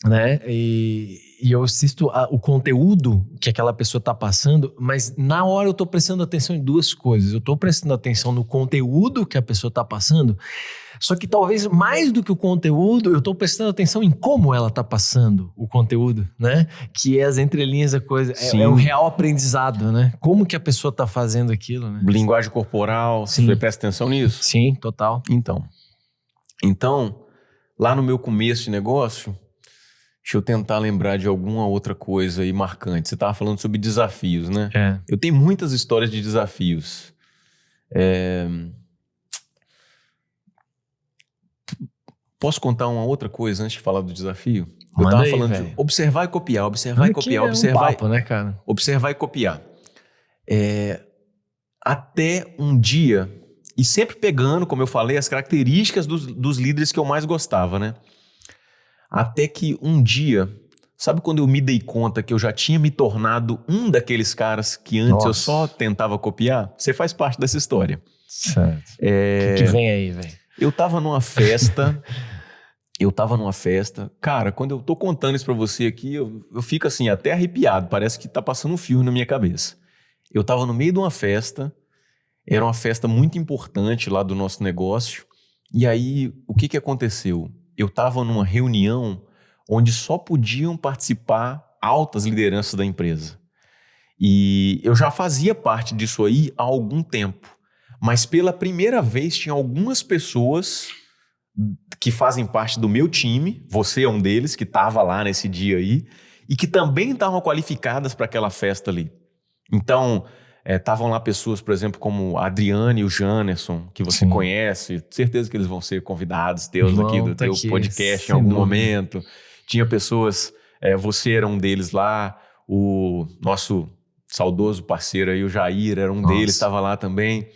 [SPEAKER 2] né, e eu assisto o conteúdo que aquela pessoa está passando, mas na hora eu estou prestando atenção em duas coisas. Eu estou prestando atenção no conteúdo que a pessoa está passando, só que talvez mais do que o conteúdo, eu estou prestando atenção em como ela está passando o conteúdo, né? Que é as entrelinhas da coisa. É um real aprendizado, né? Como que a pessoa está fazendo aquilo, né?
[SPEAKER 1] Linguagem corporal, você presta atenção nisso?
[SPEAKER 2] Sim, total.
[SPEAKER 1] Então, lá no meu começo de negócio, deixa eu tentar lembrar de alguma outra coisa aí marcante. Você estava falando sobre desafios, né? Eu tenho muitas histórias de desafios. Posso contar uma outra coisa antes de falar do desafio? Eu estava falando de observar e copiar, observar e copiar, observar,
[SPEAKER 2] papo, né, cara?
[SPEAKER 1] Observar e copiar. Até um dia, e sempre pegando, como eu falei, as características dos líderes que eu mais gostava, né? Até que um dia Sabe quando eu me dei conta que eu já tinha me tornado um daqueles caras que antes eu só tentava copiar? Você faz parte dessa história.
[SPEAKER 2] Certo. O que vem aí, velho?
[SPEAKER 1] Eu tava numa festa. Cara, quando eu tô contando isso pra você aqui, eu fico assim, até arrepiado. Parece que tá passando um filme na minha cabeça. Eu tava no meio de uma festa. Era uma festa muito importante lá do nosso negócio. E aí, o que aconteceu? Eu tava numa reunião onde só podiam participar altas lideranças da empresa. E eu já fazia parte disso aí há algum tempo. Mas pela primeira vez tinha algumas pessoas que fazem parte do meu time, você é um deles, que estava lá nesse dia aí, e que também estavam qualificadas para aquela festa ali. Então, estavam lá pessoas, por exemplo, como a Adriane e o Janerson, que você conhece, certeza que eles vão ser convidados teus aqui do teu podcast em algum momento. Tinha pessoas, você era um deles lá, o nosso saudoso parceiro aí, o Jair, era um deles, estava lá também.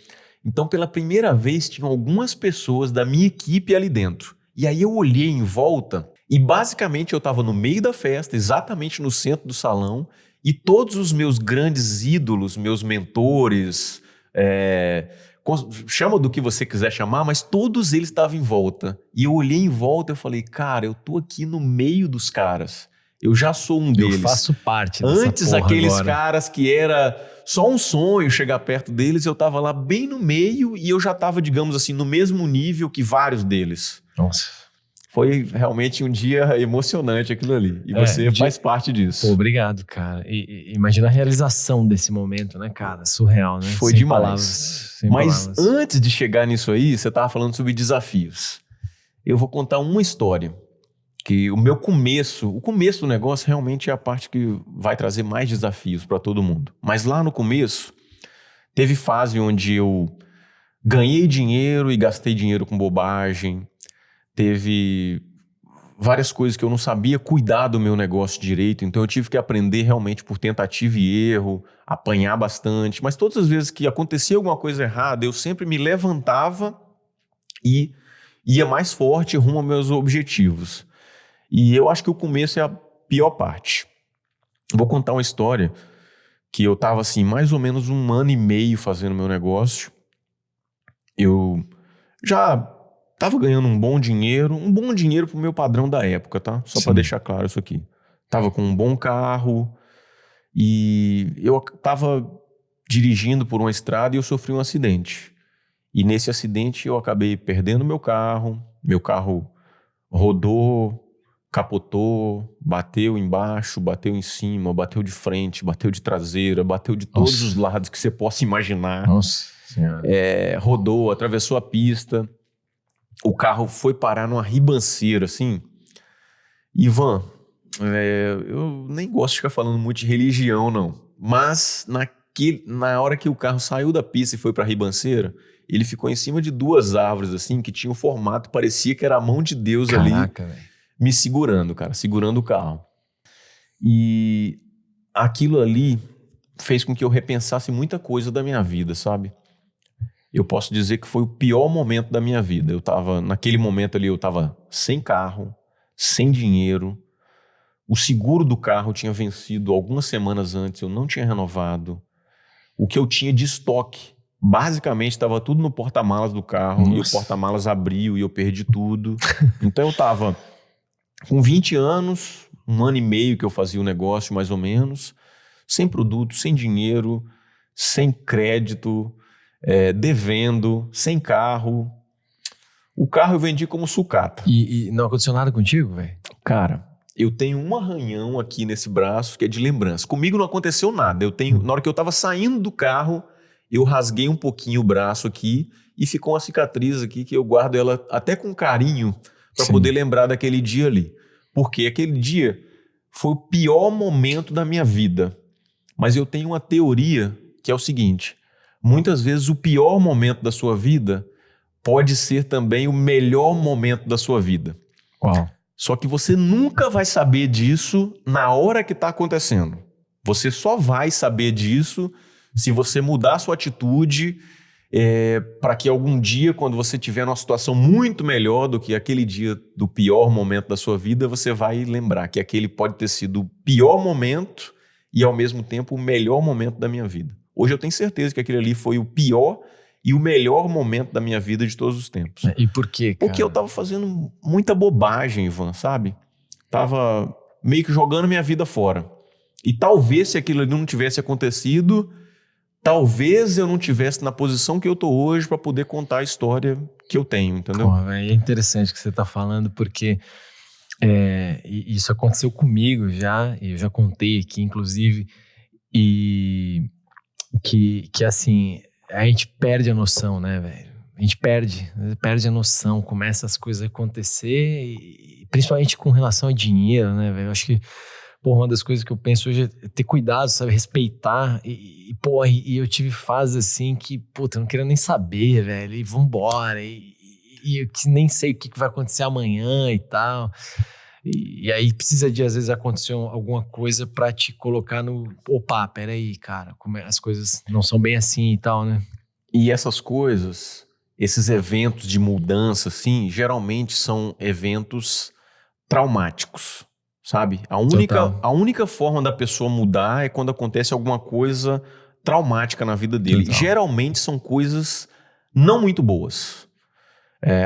[SPEAKER 1] Então, pela primeira vez, tinham algumas pessoas da minha equipe ali dentro. E aí eu olhei em volta e basicamente eu estava no meio da festa, exatamente no centro do salão, e todos os meus grandes ídolos, meus mentores, chama do que você quiser chamar, mas todos eles estavam em volta. E eu olhei em volta e falei, cara, eu tô aqui no meio dos caras. Eu já sou um deles.
[SPEAKER 2] Eu faço parte dessa
[SPEAKER 1] Antes,
[SPEAKER 2] porra
[SPEAKER 1] aqueles
[SPEAKER 2] agora.
[SPEAKER 1] caras que era só um sonho chegar perto deles, eu tava lá bem no meio e eu já tava, digamos assim, no mesmo nível que vários deles.
[SPEAKER 2] Nossa.
[SPEAKER 1] Foi realmente um dia emocionante aquilo ali. E você faz parte disso.
[SPEAKER 2] Pô, obrigado, cara. E imagina a realização desse momento, né, cara? Surreal, né?
[SPEAKER 1] Foi
[SPEAKER 2] sem
[SPEAKER 1] demais.
[SPEAKER 2] Palavras,
[SPEAKER 1] Mas antes de chegar nisso aí, você tava falando sobre desafios. Eu vou contar uma história. Que o começo do negócio realmente é a parte que vai trazer mais desafios para todo mundo. Mas lá no começo, teve fase onde eu ganhei dinheiro e gastei dinheiro com bobagem. Teve várias coisas que eu não sabia cuidar do meu negócio direito, então eu tive que aprender realmente por tentativa e erro, apanhar bastante. Mas todas as vezes que acontecia alguma coisa errada, eu sempre me levantava e ia mais forte rumo aos meus objetivos. E eu acho que o começo é a pior parte. Vou contar uma história que eu estava assim, mais ou menos 1 ano e meio fazendo meu negócio. Eu já estava ganhando um bom dinheiro pro meu padrão da época, tá? Só para deixar claro isso aqui. Tava com um bom carro e eu estava dirigindo por uma estrada e eu sofri um acidente. E nesse acidente eu acabei perdendo meu carro rodou, capotou, bateu embaixo, bateu em cima, bateu de frente, bateu de traseira, bateu de todos os lados que você possa imaginar.
[SPEAKER 2] Nossa Senhora.
[SPEAKER 1] Rodou, atravessou a pista. O carro foi parar numa ribanceira, assim. Ivan, eu nem gosto de ficar falando muito de religião, não. Mas na hora que o carro saiu da pista e foi pra ribanceira, ele ficou em cima de 2 árvores, assim, que tinham um formato, parecia que era a mão de Deus.
[SPEAKER 2] Caraca,
[SPEAKER 1] ali,
[SPEAKER 2] véio.
[SPEAKER 1] Me segurando, cara, segurando o carro. E aquilo ali fez com que eu repensasse muita coisa da minha vida, sabe? Eu posso dizer que foi o pior momento da minha vida. Naquele momento ali, eu tava sem carro, sem dinheiro. O seguro do carro tinha vencido algumas semanas antes, eu não tinha renovado. O que eu tinha de estoque, basicamente, estava tudo no porta-malas do carro. E o porta-malas abriu e eu perdi tudo. Então eu tava com 20 anos, 1 ano e meio que eu fazia o negócio, mais ou menos, sem produto, sem dinheiro, sem crédito, devendo, sem carro. O carro eu vendi como sucata.
[SPEAKER 2] E não aconteceu nada contigo, velho?
[SPEAKER 1] Cara, eu tenho um arranhão aqui nesse braço que é de lembrança. Comigo não aconteceu nada. Na hora que eu tava saindo do carro, eu rasguei um pouquinho o braço aqui e ficou uma cicatriz aqui que eu guardo ela até com carinho para poder lembrar daquele dia ali. Porque aquele dia foi o pior momento da minha vida. Mas eu tenho uma teoria que é o seguinte: muitas vezes o pior momento da sua vida pode ser também o melhor momento da sua vida.
[SPEAKER 2] Uau.
[SPEAKER 1] Só que você nunca vai saber disso na hora que está acontecendo. Você só vai saber disso se você mudar a sua atitude, para que algum dia, quando você tiver numa situação muito melhor do que aquele dia do pior momento da sua vida, você vai lembrar que aquele pode ter sido o pior momento e, ao mesmo tempo, o melhor momento da minha vida. Hoje eu tenho certeza que aquele ali foi o pior e o melhor momento da minha vida de todos os tempos.
[SPEAKER 2] E por quê, cara?
[SPEAKER 1] Porque eu tava fazendo muita bobagem, Ivan, sabe? Tava meio que jogando minha vida fora. E talvez se aquilo ali não tivesse acontecido, talvez eu não tivesse na posição que eu tô hoje para poder contar a história que eu tenho, entendeu?
[SPEAKER 2] Pô, é interessante o que você tá falando, porque isso aconteceu comigo já, e eu já contei aqui, inclusive, e que assim, a gente perde a noção, né, velho? A gente perde a noção, começa as coisas a acontecer, e principalmente com relação a dinheiro, né, velho? Eu acho que, pô, uma das coisas que eu penso hoje é ter cuidado, sabe? Respeitar. E eu tive fases assim que, puta, eu não queria nem saber, velho. E vambora. E eu nem sei o que vai acontecer amanhã e tal. E aí precisa de, às vezes, acontecer alguma coisa pra te colocar no... Opa, peraí, cara. As coisas não são bem assim e tal, né?
[SPEAKER 1] E essas coisas, esses eventos de mudança, assim, geralmente são eventos traumáticos. Sabe? A única forma da pessoa mudar é quando acontece alguma coisa traumática na vida dele.
[SPEAKER 2] Total.
[SPEAKER 1] Geralmente são coisas não muito boas.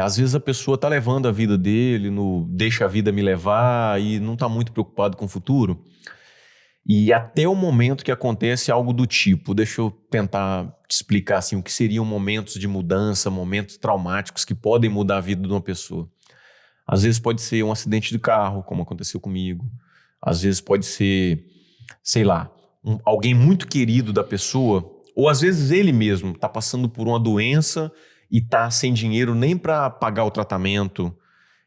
[SPEAKER 1] Às vezes a pessoa tá levando a vida dele, deixa a vida me levar e não tá muito preocupado com o futuro. E até o momento que acontece algo do tipo, deixa eu tentar te explicar assim, o que seriam momentos de mudança, momentos traumáticos que podem mudar a vida de uma pessoa. Às vezes pode ser um acidente de carro, como aconteceu comigo. Às vezes pode ser, sei lá, alguém muito querido da pessoa. Ou às vezes ele mesmo está passando por uma doença e está sem dinheiro nem para pagar o tratamento.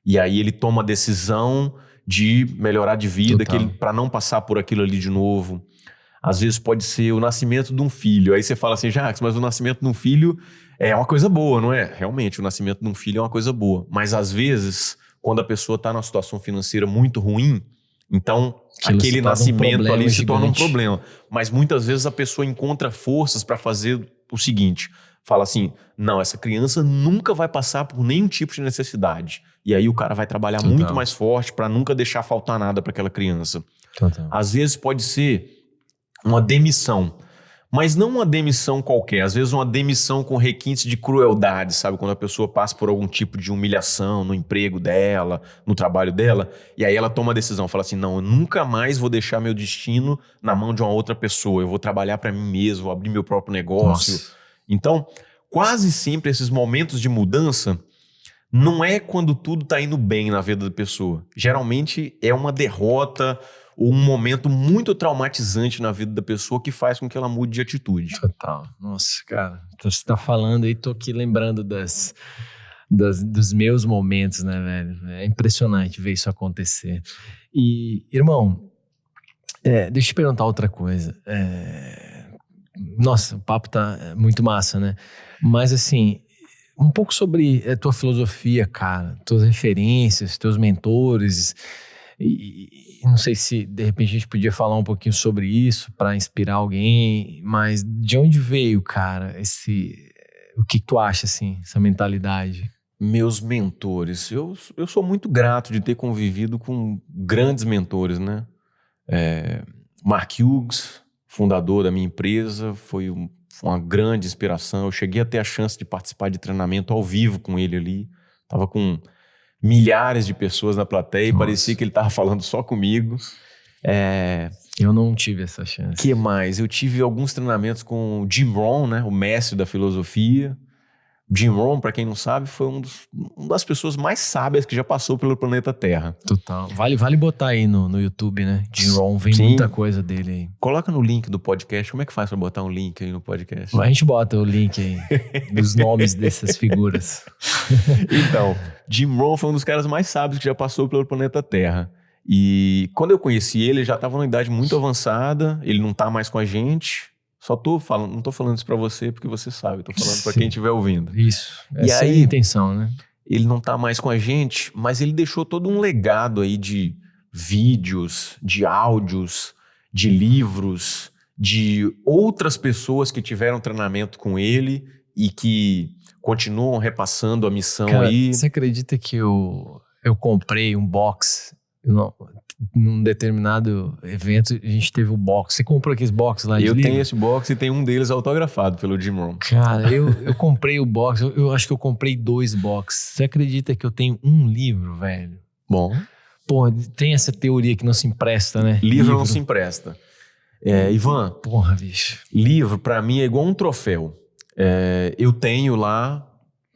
[SPEAKER 1] E aí ele toma a decisão de melhorar de vida para não passar por aquilo ali de novo. Às vezes pode ser o nascimento de um filho. Aí você fala assim, Jacques, mas o nascimento de um filho é uma coisa boa, não é? Realmente, o nascimento de um filho é uma coisa boa. Mas às vezes... quando a pessoa está numa situação financeira muito ruim, então aquele nascimento ali se torna um problema. Mas muitas vezes a pessoa encontra forças para fazer o seguinte, fala assim, não, essa criança nunca vai passar por nenhum tipo de necessidade. E aí o cara vai trabalhar muito mais forte para nunca deixar faltar nada para aquela criança. Às vezes pode ser uma demissão. Mas não uma demissão qualquer, às vezes uma demissão com requintes de crueldade, sabe? Quando a pessoa passa por algum tipo de humilhação no emprego dela, no trabalho dela, e aí ela toma a decisão, fala assim, não, eu nunca mais vou deixar meu destino na mão de uma outra pessoa, eu vou trabalhar para mim mesmo, vou abrir meu próprio negócio. Nossa. Então, quase sempre esses momentos de mudança não é quando tudo tá indo bem na vida da pessoa. Geralmente é uma derrota, ou um momento muito traumatizante na vida da pessoa que faz com que ela mude de atitude.
[SPEAKER 2] Total. Nossa, cara, você tá falando aí, tô aqui lembrando dos meus momentos, né, velho? É impressionante ver isso acontecer. E, irmão, deixa eu te perguntar outra coisa. Nossa, o papo tá muito massa, né? Mas, assim, um pouco sobre a tua filosofia, cara, tuas referências, teus mentores... E não sei se de repente a gente podia falar um pouquinho sobre isso para inspirar alguém, mas de onde veio, cara, o que tu acha, assim, essa mentalidade?
[SPEAKER 1] Meus mentores, eu sou muito grato de ter convivido com grandes mentores, né? Mark Hughes, fundador da minha empresa, foi uma grande inspiração. Eu cheguei a ter a chance de participar de treinamento ao vivo com ele ali, tava com milhares de pessoas na plateia e parecia que ele estava falando só comigo.
[SPEAKER 2] Eu não tive essa chance.
[SPEAKER 1] O que mais? Eu tive alguns treinamentos com o Jim Rohn, né, o mestre da filosofia. Jim Rohn, para quem não sabe, foi uma das pessoas mais sábias que já passou pelo planeta Terra.
[SPEAKER 2] Total. Vale botar aí no YouTube, né? Jim Rohn, vem muita coisa dele aí.
[SPEAKER 1] Coloca no link do podcast. Como é que faz para botar um link aí no podcast?
[SPEAKER 2] A gente bota o link aí dos nomes dessas figuras.
[SPEAKER 1] Então, Jim Rohn foi um dos caras mais sábios que já passou pelo planeta Terra. E quando eu conheci ele já estava numa idade muito avançada, ele não tá mais com a gente. Só tô falando, não tô falando isso pra você porque você sabe, tô falando pra quem estiver ouvindo.
[SPEAKER 2] Isso, essa é a intenção, né?
[SPEAKER 1] Ele não tá mais com a gente, mas ele deixou todo um legado aí de vídeos, de áudios, de livros, de outras pessoas que tiveram treinamento com ele e que continuam repassando a missão.
[SPEAKER 2] Cara,
[SPEAKER 1] aí.
[SPEAKER 2] Você acredita que eu comprei um box? Num determinado evento, a gente teve um box. Você comprou aqueles box lá de
[SPEAKER 1] Eu
[SPEAKER 2] livro?
[SPEAKER 1] tenho esse box e tem um deles autografado pelo Jim Rohn.
[SPEAKER 2] Cara, eu comprei o box. Eu acho que eu comprei 2 boxes. Você acredita que eu tenho um livro, velho?
[SPEAKER 1] Bom,
[SPEAKER 2] Pô, tem essa teoria que não se empresta, né?
[SPEAKER 1] livro não se empresta. Ivan,
[SPEAKER 2] Porra, bicho.
[SPEAKER 1] livro pra mim é igual um troféu. Eu tenho lá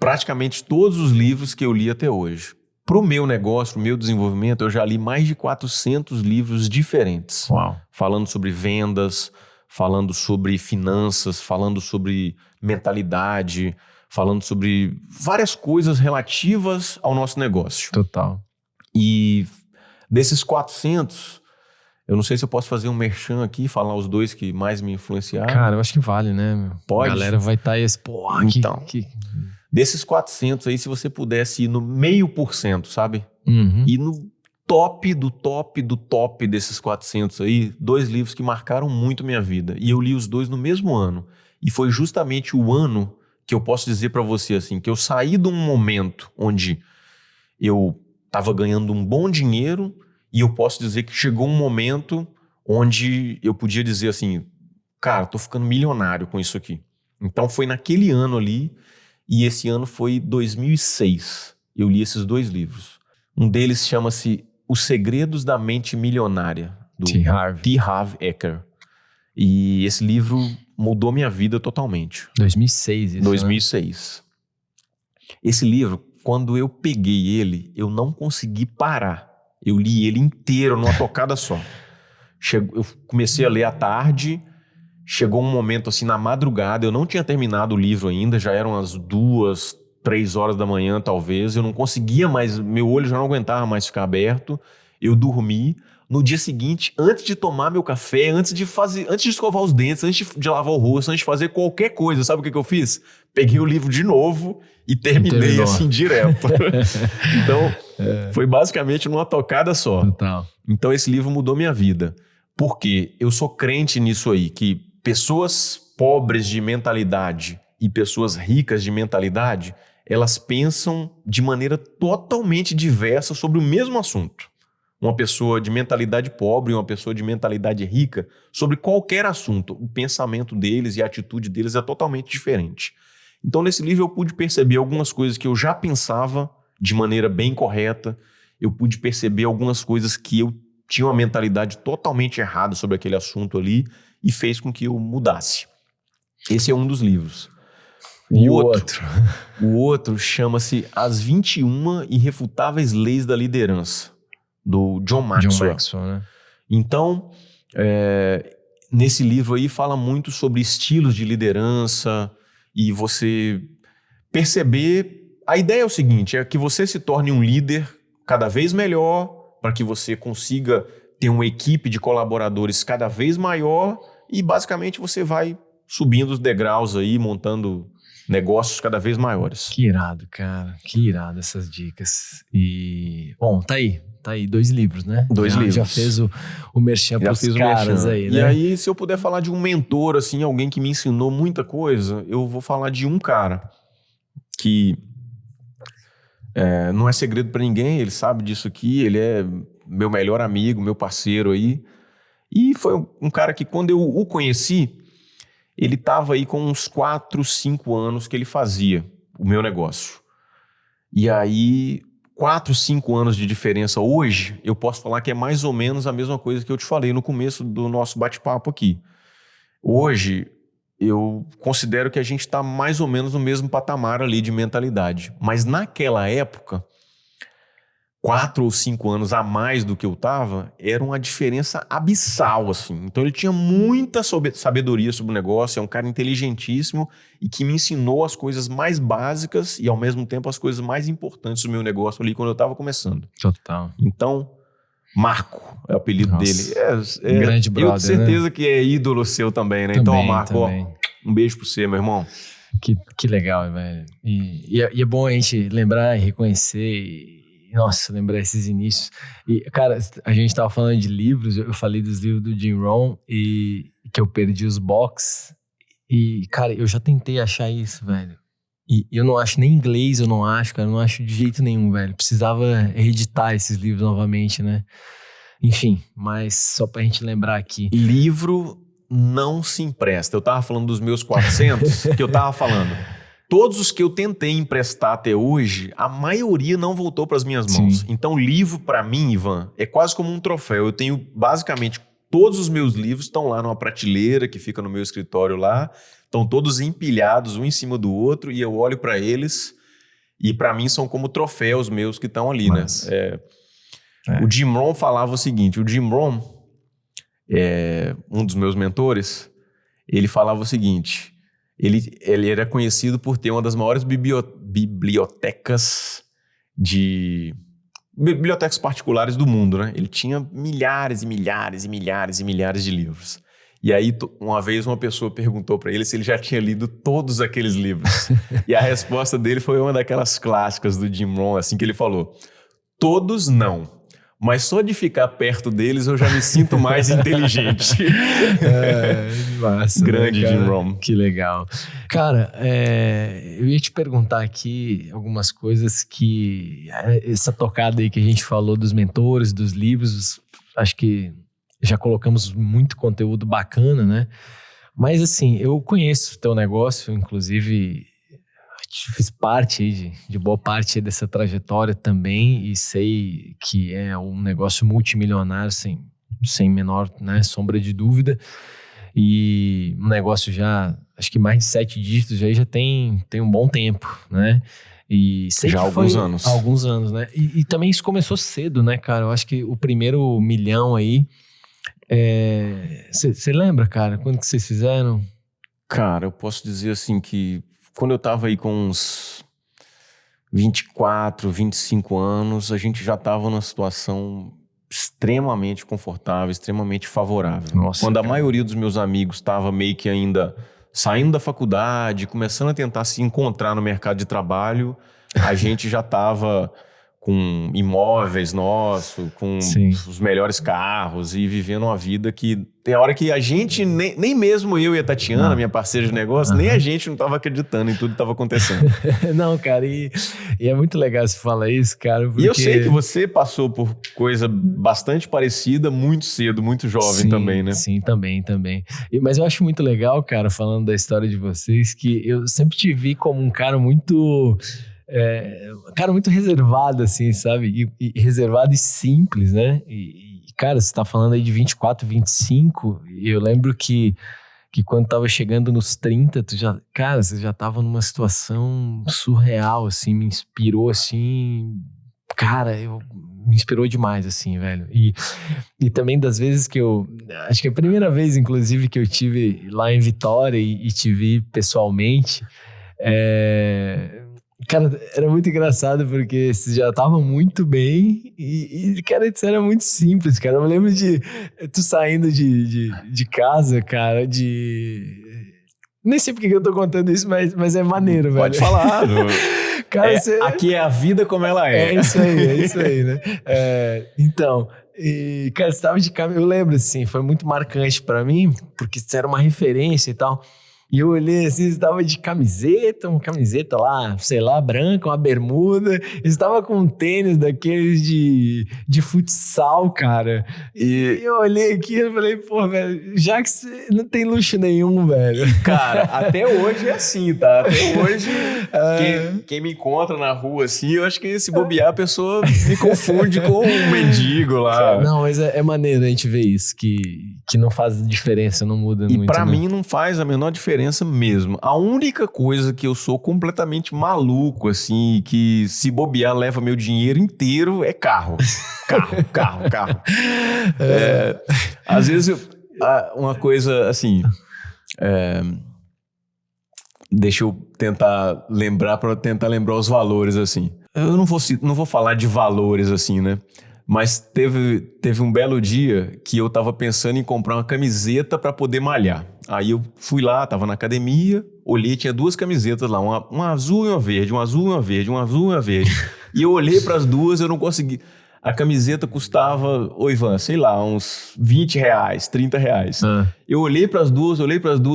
[SPEAKER 1] praticamente todos os livros que eu li até hoje. Pro meu negócio, pro meu desenvolvimento, eu já li mais de 400 livros diferentes.
[SPEAKER 2] Uau.
[SPEAKER 1] Falando sobre vendas, falando sobre finanças, falando sobre mentalidade, falando sobre várias coisas relativas ao nosso negócio.
[SPEAKER 2] Total.
[SPEAKER 1] E desses 400, eu não sei se eu posso fazer um merchan aqui, falar os 2 que mais me influenciaram.
[SPEAKER 2] Cara, eu acho que vale, né, meu?
[SPEAKER 1] Pode?
[SPEAKER 2] A galera vai estar esse... Porra,
[SPEAKER 1] Então. Desses 400 aí, se você pudesse ir no 0,5%, sabe?
[SPEAKER 2] Uhum.
[SPEAKER 1] E no top do top do top desses 400 aí, 2 livros que marcaram muito minha vida. E eu li os 2 no mesmo ano. E foi justamente o ano que eu posso dizer pra você assim, que eu saí de um momento onde eu estava ganhando um bom dinheiro e eu posso dizer que chegou um momento onde eu podia dizer assim, cara, tô ficando milionário com isso aqui. Então foi naquele ano ali, e esse ano foi 2006. Eu li esses 2 livros. Um deles chama-se Os Segredos da Mente Milionária, do
[SPEAKER 2] T.
[SPEAKER 1] Harv Eker. E esse livro mudou minha vida totalmente.
[SPEAKER 2] 2006, isso,
[SPEAKER 1] 2006. Esse livro, quando eu peguei ele, eu não consegui parar. Eu li ele inteiro numa tocada só. Eu comecei a ler à tarde, chegou um momento assim na madrugada, eu não tinha terminado o livro ainda, já eram as 2, 3 horas da manhã talvez, eu não conseguia mais, meu olho já não aguentava mais ficar aberto, eu dormi. No dia seguinte, antes de tomar meu café, antes de escovar os dentes, antes de lavar o rosto, antes de fazer qualquer coisa, sabe o que eu fiz? Peguei o livro de novo e terminei assim direto. Então, foi basicamente numa tocada só.
[SPEAKER 2] Total.
[SPEAKER 1] Então esse livro mudou minha vida. Porque eu sou crente nisso aí, que pessoas pobres de mentalidade e pessoas ricas de mentalidade, elas pensam de maneira totalmente diversa sobre o mesmo assunto. Uma pessoa de mentalidade pobre e uma pessoa de mentalidade rica, sobre qualquer assunto, o pensamento deles e a atitude deles é totalmente diferente. Então nesse livro eu pude perceber algumas coisas que eu já pensava de maneira bem correta, eu pude perceber algumas coisas que eu tinha uma mentalidade totalmente errada sobre aquele assunto ali e fez com que eu mudasse. Esse é um dos livros.
[SPEAKER 2] E
[SPEAKER 1] O outro chama-se As 21 Irrefutáveis Leis da Liderança, do John Maxwell.
[SPEAKER 2] Né?
[SPEAKER 1] Então, nesse livro aí fala muito sobre estilos de liderança e você perceber... A ideia é o seguinte, é que você se torne um líder cada vez melhor, para que você consiga ter uma equipe de colaboradores cada vez maior e basicamente você vai subindo os degraus aí, montando negócios cada vez maiores.
[SPEAKER 2] Que irado, cara. Que irado essas dicas. E, bom, tá aí 2 livros, né?
[SPEAKER 1] 2 livros.
[SPEAKER 2] Já fez o merchan pros caras aí, né?
[SPEAKER 1] E aí, se eu puder falar de um mentor, assim, alguém que me ensinou muita coisa, eu vou falar de um cara que não é segredo pra ninguém, ele sabe disso aqui, ele é meu melhor amigo, meu parceiro aí. E foi um cara que quando eu o conheci, ele tava aí com uns 4, 5 anos que ele fazia o meu negócio. E aí, 4, 5 anos de diferença hoje, eu posso falar que é mais ou menos a mesma coisa que eu te falei no começo do nosso bate-papo aqui. Hoje, eu considero que a gente está mais ou menos no mesmo patamar ali de mentalidade. Mas naquela época, 4 ou 5 anos a mais do que eu estava, era uma diferença abissal, assim. Então ele tinha muita sabedoria sobre o negócio, é um cara inteligentíssimo e que me ensinou as coisas mais básicas e ao mesmo tempo as coisas mais importantes do meu negócio ali quando eu estava começando.
[SPEAKER 2] Total.
[SPEAKER 1] Então, Marco é o apelido dele.
[SPEAKER 2] Grande brother,
[SPEAKER 1] eu tenho certeza, né? Que é ídolo seu também, né? Também, então, Marco, ó, um beijo pra você, meu irmão.
[SPEAKER 2] Que legal, velho. E é bom a gente lembrar e reconhecer. Nossa, lembrar esses inícios. E, cara, a gente tava falando de livros, eu falei dos livros do Jim Rohn e que eu perdi os box. E, cara, eu já tentei achar isso, velho. E eu não acho nem em inglês, eu não acho, cara. Eu não acho de jeito nenhum, velho. Precisava reeditar esses livros novamente, né? Enfim, mas só pra gente lembrar aqui.
[SPEAKER 1] Livro não se empresta. Eu tava falando dos meus 400, que eu tava falando. Todos os que eu tentei emprestar até hoje, a maioria não voltou para as minhas mãos.
[SPEAKER 2] Sim.
[SPEAKER 1] Então, livro para mim, Ivan, é quase como um troféu. Eu tenho basicamente todos os meus livros estão lá numa prateleira que fica no meu escritório lá. Estão todos empilhados um em cima do outro e eu olho para eles e para mim são como troféus meus que estão ali,
[SPEAKER 2] Mas,
[SPEAKER 1] né? O Jim Rohn falava o seguinte, o Jim Rohn, um dos meus mentores, ele falava o seguinte, ele era conhecido por ter uma das maiores bibliotecas particulares do mundo, né? Ele tinha milhares e milhares e milhares e milhares de livros. E aí, uma vez, uma pessoa perguntou para ele se ele já tinha lido todos aqueles livros. E a resposta dele foi uma daquelas clássicas do Jim Rohn, assim que ele falou, todos não. Mas só de ficar perto deles eu já me sinto mais inteligente.
[SPEAKER 2] Massa,
[SPEAKER 1] grande,
[SPEAKER 2] né,
[SPEAKER 1] Jim Rohn.
[SPEAKER 2] Que legal. Cara, eu ia te perguntar aqui algumas coisas que... Essa tocada aí que a gente falou dos mentores, dos livros, acho que já colocamos muito conteúdo bacana, né? Mas assim, eu conheço o teu negócio, inclusive... Fiz parte aí de boa parte dessa trajetória também e sei que é um negócio multimilionário sem menor, né, sombra de dúvida, e um negócio já, acho que mais de 7 dígitos já tem um bom tempo, né? E sei
[SPEAKER 1] já há alguns anos.
[SPEAKER 2] Há alguns anos, né? E também isso começou cedo, né, cara? Eu acho que o primeiro milhão aí, você lembra, cara, quando que vocês fizeram?
[SPEAKER 1] Cara, eu posso dizer assim que quando eu tava aí com uns 24, 25 anos, a gente já tava numa situação extremamente confortável, extremamente favorável.
[SPEAKER 2] Nossa,
[SPEAKER 1] quando
[SPEAKER 2] cara.
[SPEAKER 1] A maioria dos meus amigos tava meio que ainda saindo da faculdade, começando a tentar se encontrar no mercado de trabalho, a gente já tava com imóveis nossos, com os melhores carros e vivendo uma vida que tem hora que a gente, nem mesmo eu e a Tatiana, minha parceira de negócio, nem a gente não tava acreditando em tudo que tava acontecendo.
[SPEAKER 2] Não, cara, e é muito legal você falar isso, cara, porque...
[SPEAKER 1] E eu sei que você passou por coisa bastante parecida muito cedo, muito jovem também, né?
[SPEAKER 2] Sim, também. Mas eu acho muito legal, cara, falando da história de vocês, que eu sempre te vi como um cara muito... cara muito reservado, assim, sabe? E reservado e simples, né? E, cara, você tá falando aí de 24, 25, e eu lembro que quando tava chegando nos 30, você já tava numa situação surreal, assim, me inspirou, assim... Cara, me inspirou demais, assim, velho. E também das vezes que acho que a primeira vez, inclusive, que eu tive lá em Vitória e te vi pessoalmente... Cara, era muito engraçado porque vocês já estavam muito bem e cara, isso era muito simples, cara. Eu me lembro de tu saindo de casa, cara, nem sei porque que eu tô contando isso, mas é maneiro, velho.
[SPEAKER 1] Pode falar.
[SPEAKER 2] Cara,
[SPEAKER 1] aqui é a vida como ela é.
[SPEAKER 2] É isso aí, né? Então, cara, você tava de caminho, eu lembro, assim, foi muito marcante pra mim, porque você era uma referência e tal. E eu olhei assim, você tava de uma camiseta lá, sei lá, branca, uma bermuda. Você estava com um tênis daqueles de futsal, cara. E eu olhei aqui e falei, pô, velho, já que você não tem luxo nenhum, velho.
[SPEAKER 1] Cara, até hoje é assim, tá? Até hoje, quem me encontra na rua assim, eu acho que se bobear, a pessoa me confunde com um mendigo lá.
[SPEAKER 2] Não, mas é maneiro a gente ver isso, que não faz diferença, não muda muito.
[SPEAKER 1] E pra mim não faz a menor diferença mesmo. A única coisa que eu sou completamente maluco, assim, que se bobear leva meu dinheiro inteiro é carro. Carro. Às vezes, uma coisa assim... deixa eu tentar lembrar os valores, assim. Eu não vou falar de valores, assim, né? Mas teve um belo dia que eu tava pensando em comprar uma camiseta para poder malhar. Aí eu fui lá, tava na academia, olhei, tinha 2 camisetas lá, uma azul e uma verde, uma azul e uma verde, uma azul e uma verde. E eu olhei para as duas, eu não consegui... A camiseta custava, ô Ivan, sei lá, uns R$20, R$30. Eu olhei pras duas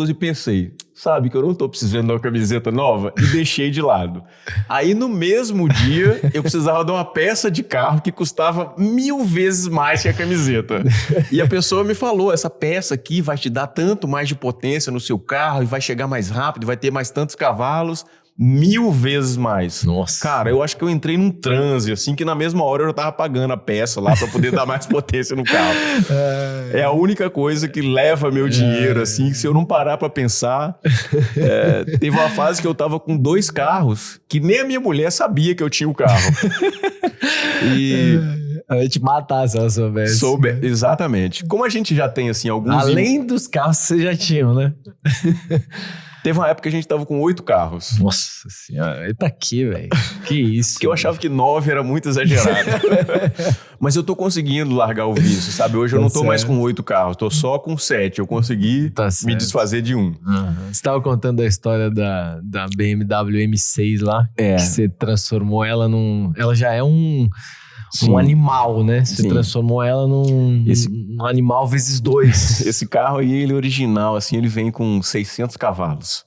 [SPEAKER 1] e pensei, sabe que eu não tô precisando de uma camiseta nova? E deixei de lado. Aí no mesmo dia, eu precisava de uma peça de carro que custava 1000 vezes mais que a camiseta. E a pessoa me falou, essa peça aqui vai te dar tanto mais de potência no seu carro, e vai chegar mais rápido, vai ter mais tantos cavalos. 1000 vezes mais.
[SPEAKER 2] Nossa.
[SPEAKER 1] Cara, eu acho que eu entrei num transe, assim, que na mesma hora eu já tava pagando a peça lá pra poder dar mais potência no carro. É a única coisa que leva meu dinheiro, assim, se eu não parar pra pensar. Teve uma fase que eu tava com 2 carros, que nem a minha mulher sabia que eu tinha o carro. E...
[SPEAKER 2] A gente matar se ela soubesse.
[SPEAKER 1] Exatamente. Como a gente já tem, assim, alguns...
[SPEAKER 2] Além dos carros que vocês já tinham, né?
[SPEAKER 1] Teve uma época que a gente tava com 8 carros.
[SPEAKER 2] Nossa senhora, e pra quê, velho? Que isso?
[SPEAKER 1] Porque eu achava que 9 era muito exagerado. Mas eu tô conseguindo largar o vício, sabe? Hoje eu não tô mais com 8 carros, tô só com 7. Eu consegui me desfazer de um.
[SPEAKER 2] Você tava contando a história da BMW M6 lá, que você transformou ela num... Ela já é um animal, né? Você transformou ela num animal vezes 2.
[SPEAKER 1] Esse carro aí, ele é original, assim, ele vem com 600 cavalos.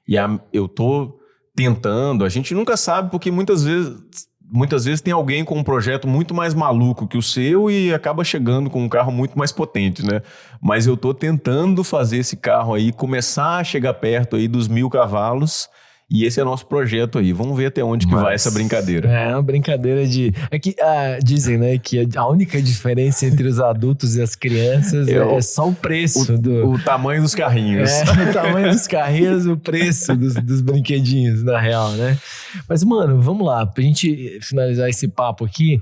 [SPEAKER 1] E eu tô tentando, a gente nunca sabe, porque muitas vezes tem alguém com um projeto muito mais maluco que o seu e acaba chegando com um carro muito mais potente, né? Mas eu tô tentando fazer esse carro aí começar a chegar perto aí dos 1000 cavalos. E esse é nosso projeto aí. Vamos ver até onde que vai essa brincadeira.
[SPEAKER 2] É uma brincadeira de... É que dizem, né, que a única diferença entre os adultos e as crianças é só o preço.
[SPEAKER 1] O tamanho dos carrinhos.
[SPEAKER 2] O tamanho dos carrinhos, o preço dos brinquedinhos, na real, né? Mas, mano, vamos lá. Pra gente finalizar esse papo aqui,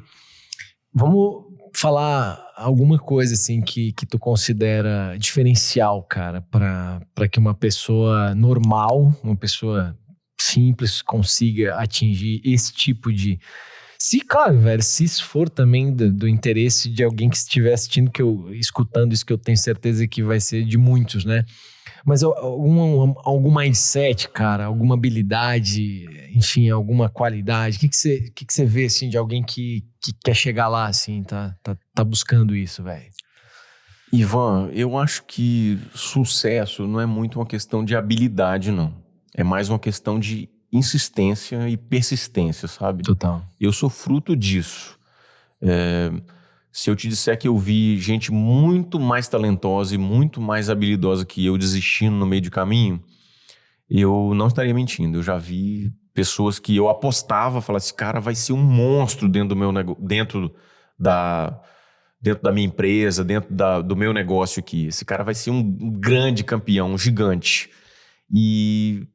[SPEAKER 2] vamos falar alguma coisa, assim, que tu considera diferencial, cara, pra que uma pessoa normal, uma pessoa simples consiga atingir esse tipo de... Claro, velho, se isso for também do interesse de alguém que estiver assistindo, escutando isso, que eu tenho certeza que vai ser de muitos, né? Mas algum mindset, cara, alguma habilidade, enfim, alguma qualidade, o que você vê, assim, de alguém que quer chegar lá, assim, tá buscando isso, velho?
[SPEAKER 1] Ivan, eu acho que sucesso não é muito uma questão de habilidade, não. É mais uma questão de insistência e persistência, sabe?
[SPEAKER 2] Total.
[SPEAKER 1] Eu sou fruto disso. Se eu te disser que eu vi gente muito mais talentosa e muito mais habilidosa que eu desistindo no meio do caminho, eu não estaria mentindo. Eu já vi pessoas que eu apostava, falava, esse cara vai ser um monstro dentro do meu negócio, dentro da minha empresa, dentro do meu negócio aqui. Esse cara vai ser um grande campeão, um gigante. E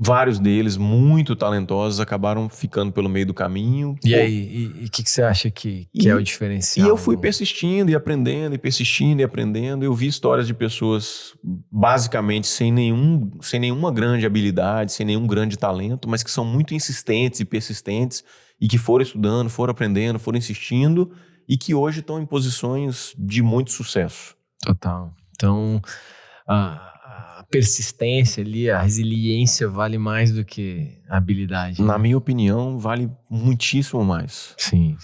[SPEAKER 1] vários deles, muito talentosos, acabaram ficando pelo meio do caminho.
[SPEAKER 2] E aí, o que você acha que é o diferencial?
[SPEAKER 1] E eu fui persistindo e aprendendo, e persistindo e aprendendo. Eu vi histórias de pessoas, basicamente, sem nenhuma grande habilidade, sem nenhum grande talento, mas que são muito insistentes e persistentes, e que foram estudando, foram aprendendo, foram insistindo, e que hoje estão em posições de muito sucesso.
[SPEAKER 2] Total. Então, a persistência ali, a resiliência vale mais do que a habilidade.
[SPEAKER 1] Na minha opinião, vale muitíssimo mais.
[SPEAKER 2] Sim.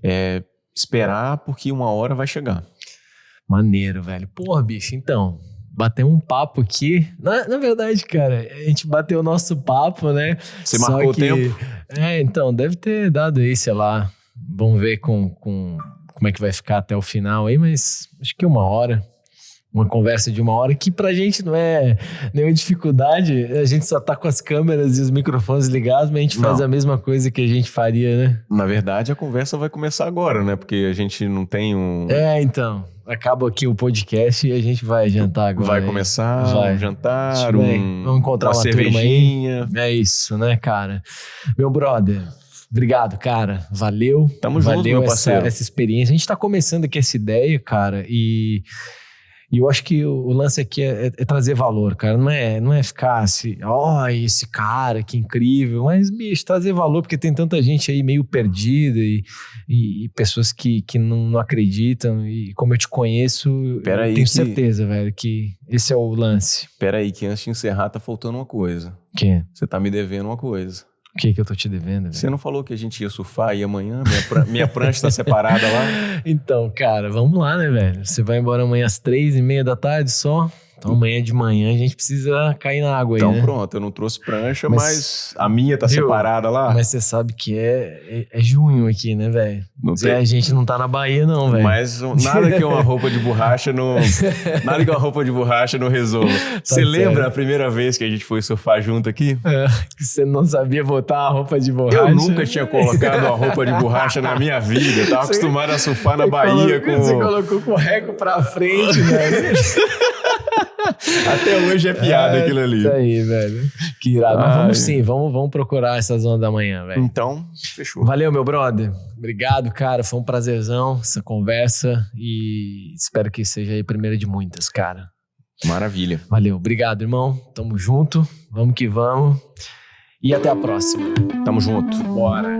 [SPEAKER 1] É esperar porque uma hora vai chegar.
[SPEAKER 2] Maneiro, velho. Porra, bicho, então, bateu um papo aqui. Na verdade, cara, a gente bateu o nosso papo, né?
[SPEAKER 1] Você marcou o tempo?
[SPEAKER 2] Então, deve ter dado aí, sei lá, vamos ver como é que vai ficar até o final aí, mas acho que 1 hora. Uma conversa de 1 hora que pra gente não é nenhuma dificuldade. A gente só tá com as câmeras e os microfones ligados, mas a gente faz a mesma coisa que a gente faria, né?
[SPEAKER 1] Na verdade, a conversa vai começar agora, né? Porque a gente não tem um...
[SPEAKER 2] Então. Acaba aqui o podcast e a gente vai jantar agora.
[SPEAKER 1] Vai começar um jantar,
[SPEAKER 2] vamos encontrar uma
[SPEAKER 1] cervejinha.
[SPEAKER 2] Turma aí. É isso, né, cara? Meu brother... Obrigado, cara. Valeu.
[SPEAKER 1] Tamo junto, meu parceiro.
[SPEAKER 2] Essa experiência. A gente tá começando aqui essa ideia, cara, e eu acho que o lance aqui é trazer valor, cara. Não é ficar assim, esse cara, que incrível. Mas, bicho, trazer valor, porque tem tanta gente aí meio perdida e pessoas que não acreditam. E como eu te conheço, eu tenho certeza, velho, que esse é o lance.
[SPEAKER 1] Pera aí, que antes de encerrar tá faltando uma coisa.
[SPEAKER 2] Que?
[SPEAKER 1] Você tá me devendo uma coisa.
[SPEAKER 2] O que eu tô te devendo, velho?
[SPEAKER 1] Você não falou que a gente ia surfar aí amanhã? Minha prancha tá separada lá?
[SPEAKER 2] Então, cara, vamos lá, né, velho? Você vai embora amanhã às 3:30 da tarde só? Então amanhã de manhã a gente precisa cair na água
[SPEAKER 1] Então
[SPEAKER 2] aí, né?
[SPEAKER 1] pronto, eu não trouxe prancha, mas a minha tá separada lá.
[SPEAKER 2] Mas você sabe que é junho aqui, né, velho?
[SPEAKER 1] Não tem.
[SPEAKER 2] A gente não tá na Bahia não, velho.
[SPEAKER 1] Mas nada que uma roupa de borracha não... Nada que uma roupa de borracha não resolva. Você lembra a primeira vez que a gente foi surfar junto aqui?
[SPEAKER 2] Que você não sabia botar a roupa de borracha.
[SPEAKER 1] Eu nunca tinha colocado a roupa de borracha na minha vida. Eu tava acostumado a surfar na Bahia com...
[SPEAKER 2] Você colocou com o reco pra frente, velho.
[SPEAKER 1] Até hoje é piada aquilo ali.
[SPEAKER 2] Isso aí, velho. Que irado. Mas vamos sim, vamos procurar essa zona da manhã, velho.
[SPEAKER 1] Então, fechou.
[SPEAKER 2] Valeu, meu brother. Obrigado, cara. Foi um prazerzão essa conversa e espero que seja aí a primeira de muitas, cara.
[SPEAKER 1] Maravilha.
[SPEAKER 2] Valeu. Obrigado, irmão. Tamo junto. Vamos que vamos. E até a próxima.
[SPEAKER 1] Tamo junto.
[SPEAKER 2] Bora.